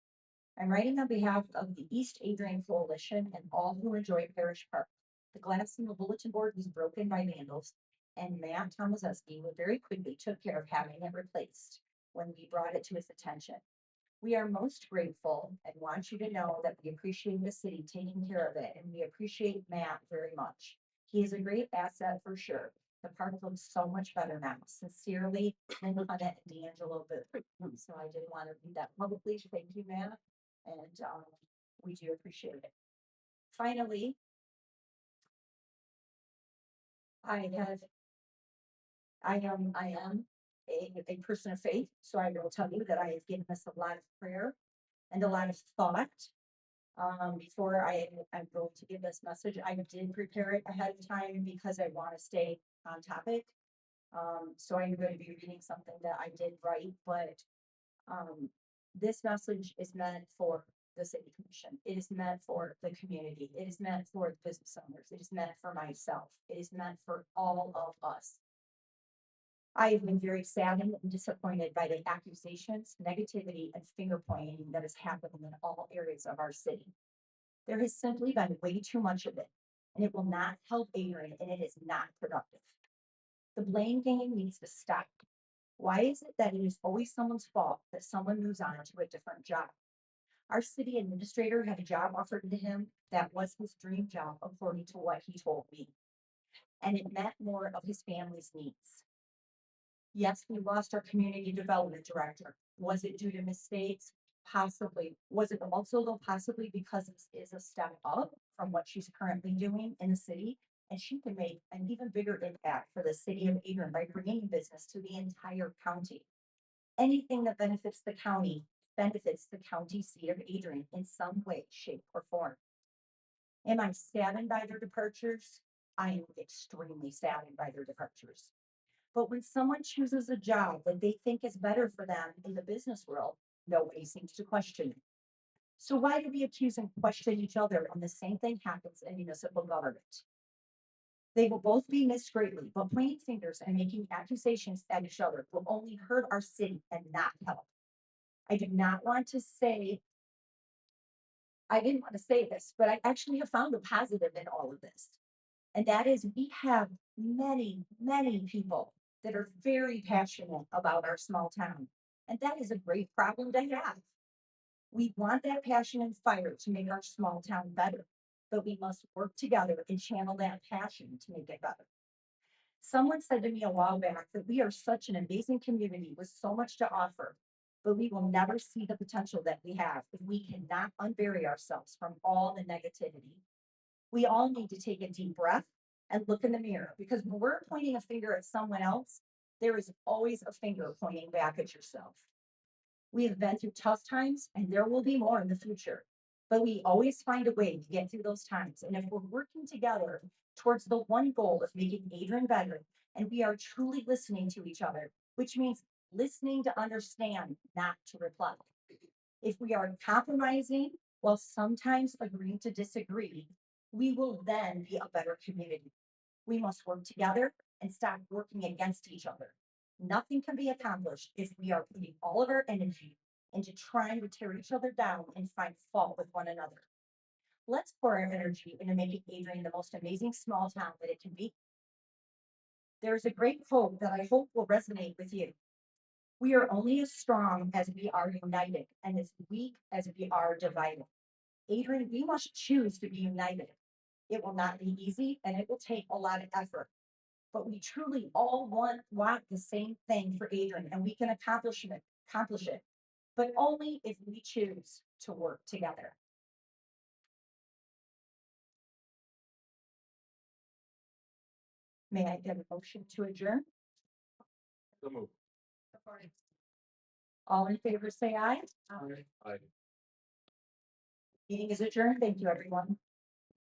A: I'm writing on behalf of the East Adrian Coalition and all who enjoy Parish Park. The glass in the bulletin board was broken by vandals, and Matt Tomaszewski very quickly took care of having it replaced when we brought it to his attention. We are most grateful and want you to know that we appreciate the city taking care of it, and we appreciate Matt very much. He is a great asset for sure. The park looks so much better now. Sincerely, Linda and D'Angelo Booth. So I did want to read that publicly. Thank you, Matt. And we do appreciate it. Finally, I am a person of faith, so I will tell you that I have given us a lot of prayer and a lot of thought Before I'm going to give this message, I did prepare it ahead of time because I want to stay on topic. So I'm going to be reading something that I did write, but, this message is meant for the city commission. It is meant for the community. It is meant for the business owners. It is meant for myself. It is meant for all of us. I have been very saddened and disappointed by the accusations, negativity, and finger pointing that is happening in all areas of our city. There has simply been way too much of it, and it will not help Adrian, and it is not productive. The blame game needs to stop. Why is it that it is always someone's fault that someone moves on to a different job? Our city administrator had a job offered to him that was his dream job, according to what he told me, and it met more of his family's needs. Yes, we lost our community development director. Was it due to mistakes? Possibly. Was it also though possibly because this is a step up from what she's currently doing in the city? And she can make an even bigger impact for the city of Adrian by bringing business to the entire county. Anything that benefits the county benefits the county seat of Adrian in some way, shape, or form. Am I saddened by their departures? I am extremely saddened by their departures. But when someone chooses a job that they think is better for them in the business world, nobody seems to question it. So why do we accuse and question each other when the same thing happens in municipal government? They will both be missed greatly, but pointing fingers and making accusations at each other will only hurt our city and not help. I didn't want to say this, but I actually have found a positive in all of this. And that is we have many, many people that are very passionate about our small town. And that is a great problem to have. We want that passion and fire to make our small town better, but we must work together and channel that passion to make it better. Someone said to me a while back that we are such an amazing community with so much to offer, but we will never see the potential that we have if we cannot unbury ourselves from all the negativity. We all need to take a deep breath and look in the mirror, because when we're pointing a finger at someone else, there is always a finger pointing back at yourself. We have been through tough times and there will be more in the future, but we always find a way to get through those times. And if we're working together towards the one goal of making Adrian better, and we are truly listening to each other, which means listening to understand, not to reply. If we are compromising while sometimes agreeing to disagree, we will then be a better community. We must work together and stop working against each other. Nothing can be accomplished if we are putting all of our energy into trying to tear each other down and find fault with one another. Let's pour our energy into making Adrian the most amazing small town that it can be. There is a great quote that I hope will resonate with you. We are only as strong as we are united, and as weak as we are divided. Adrian, we must choose to be united. It will not be easy and it will take a lot of effort, but we truly all want the same thing for Adrian, and we can accomplish it, but only if we choose to work together. May I get a motion to adjourn?
F: So move.
A: All in favor, say aye.
F: Aye.
A: Meeting is adjourned. Thank you, everyone.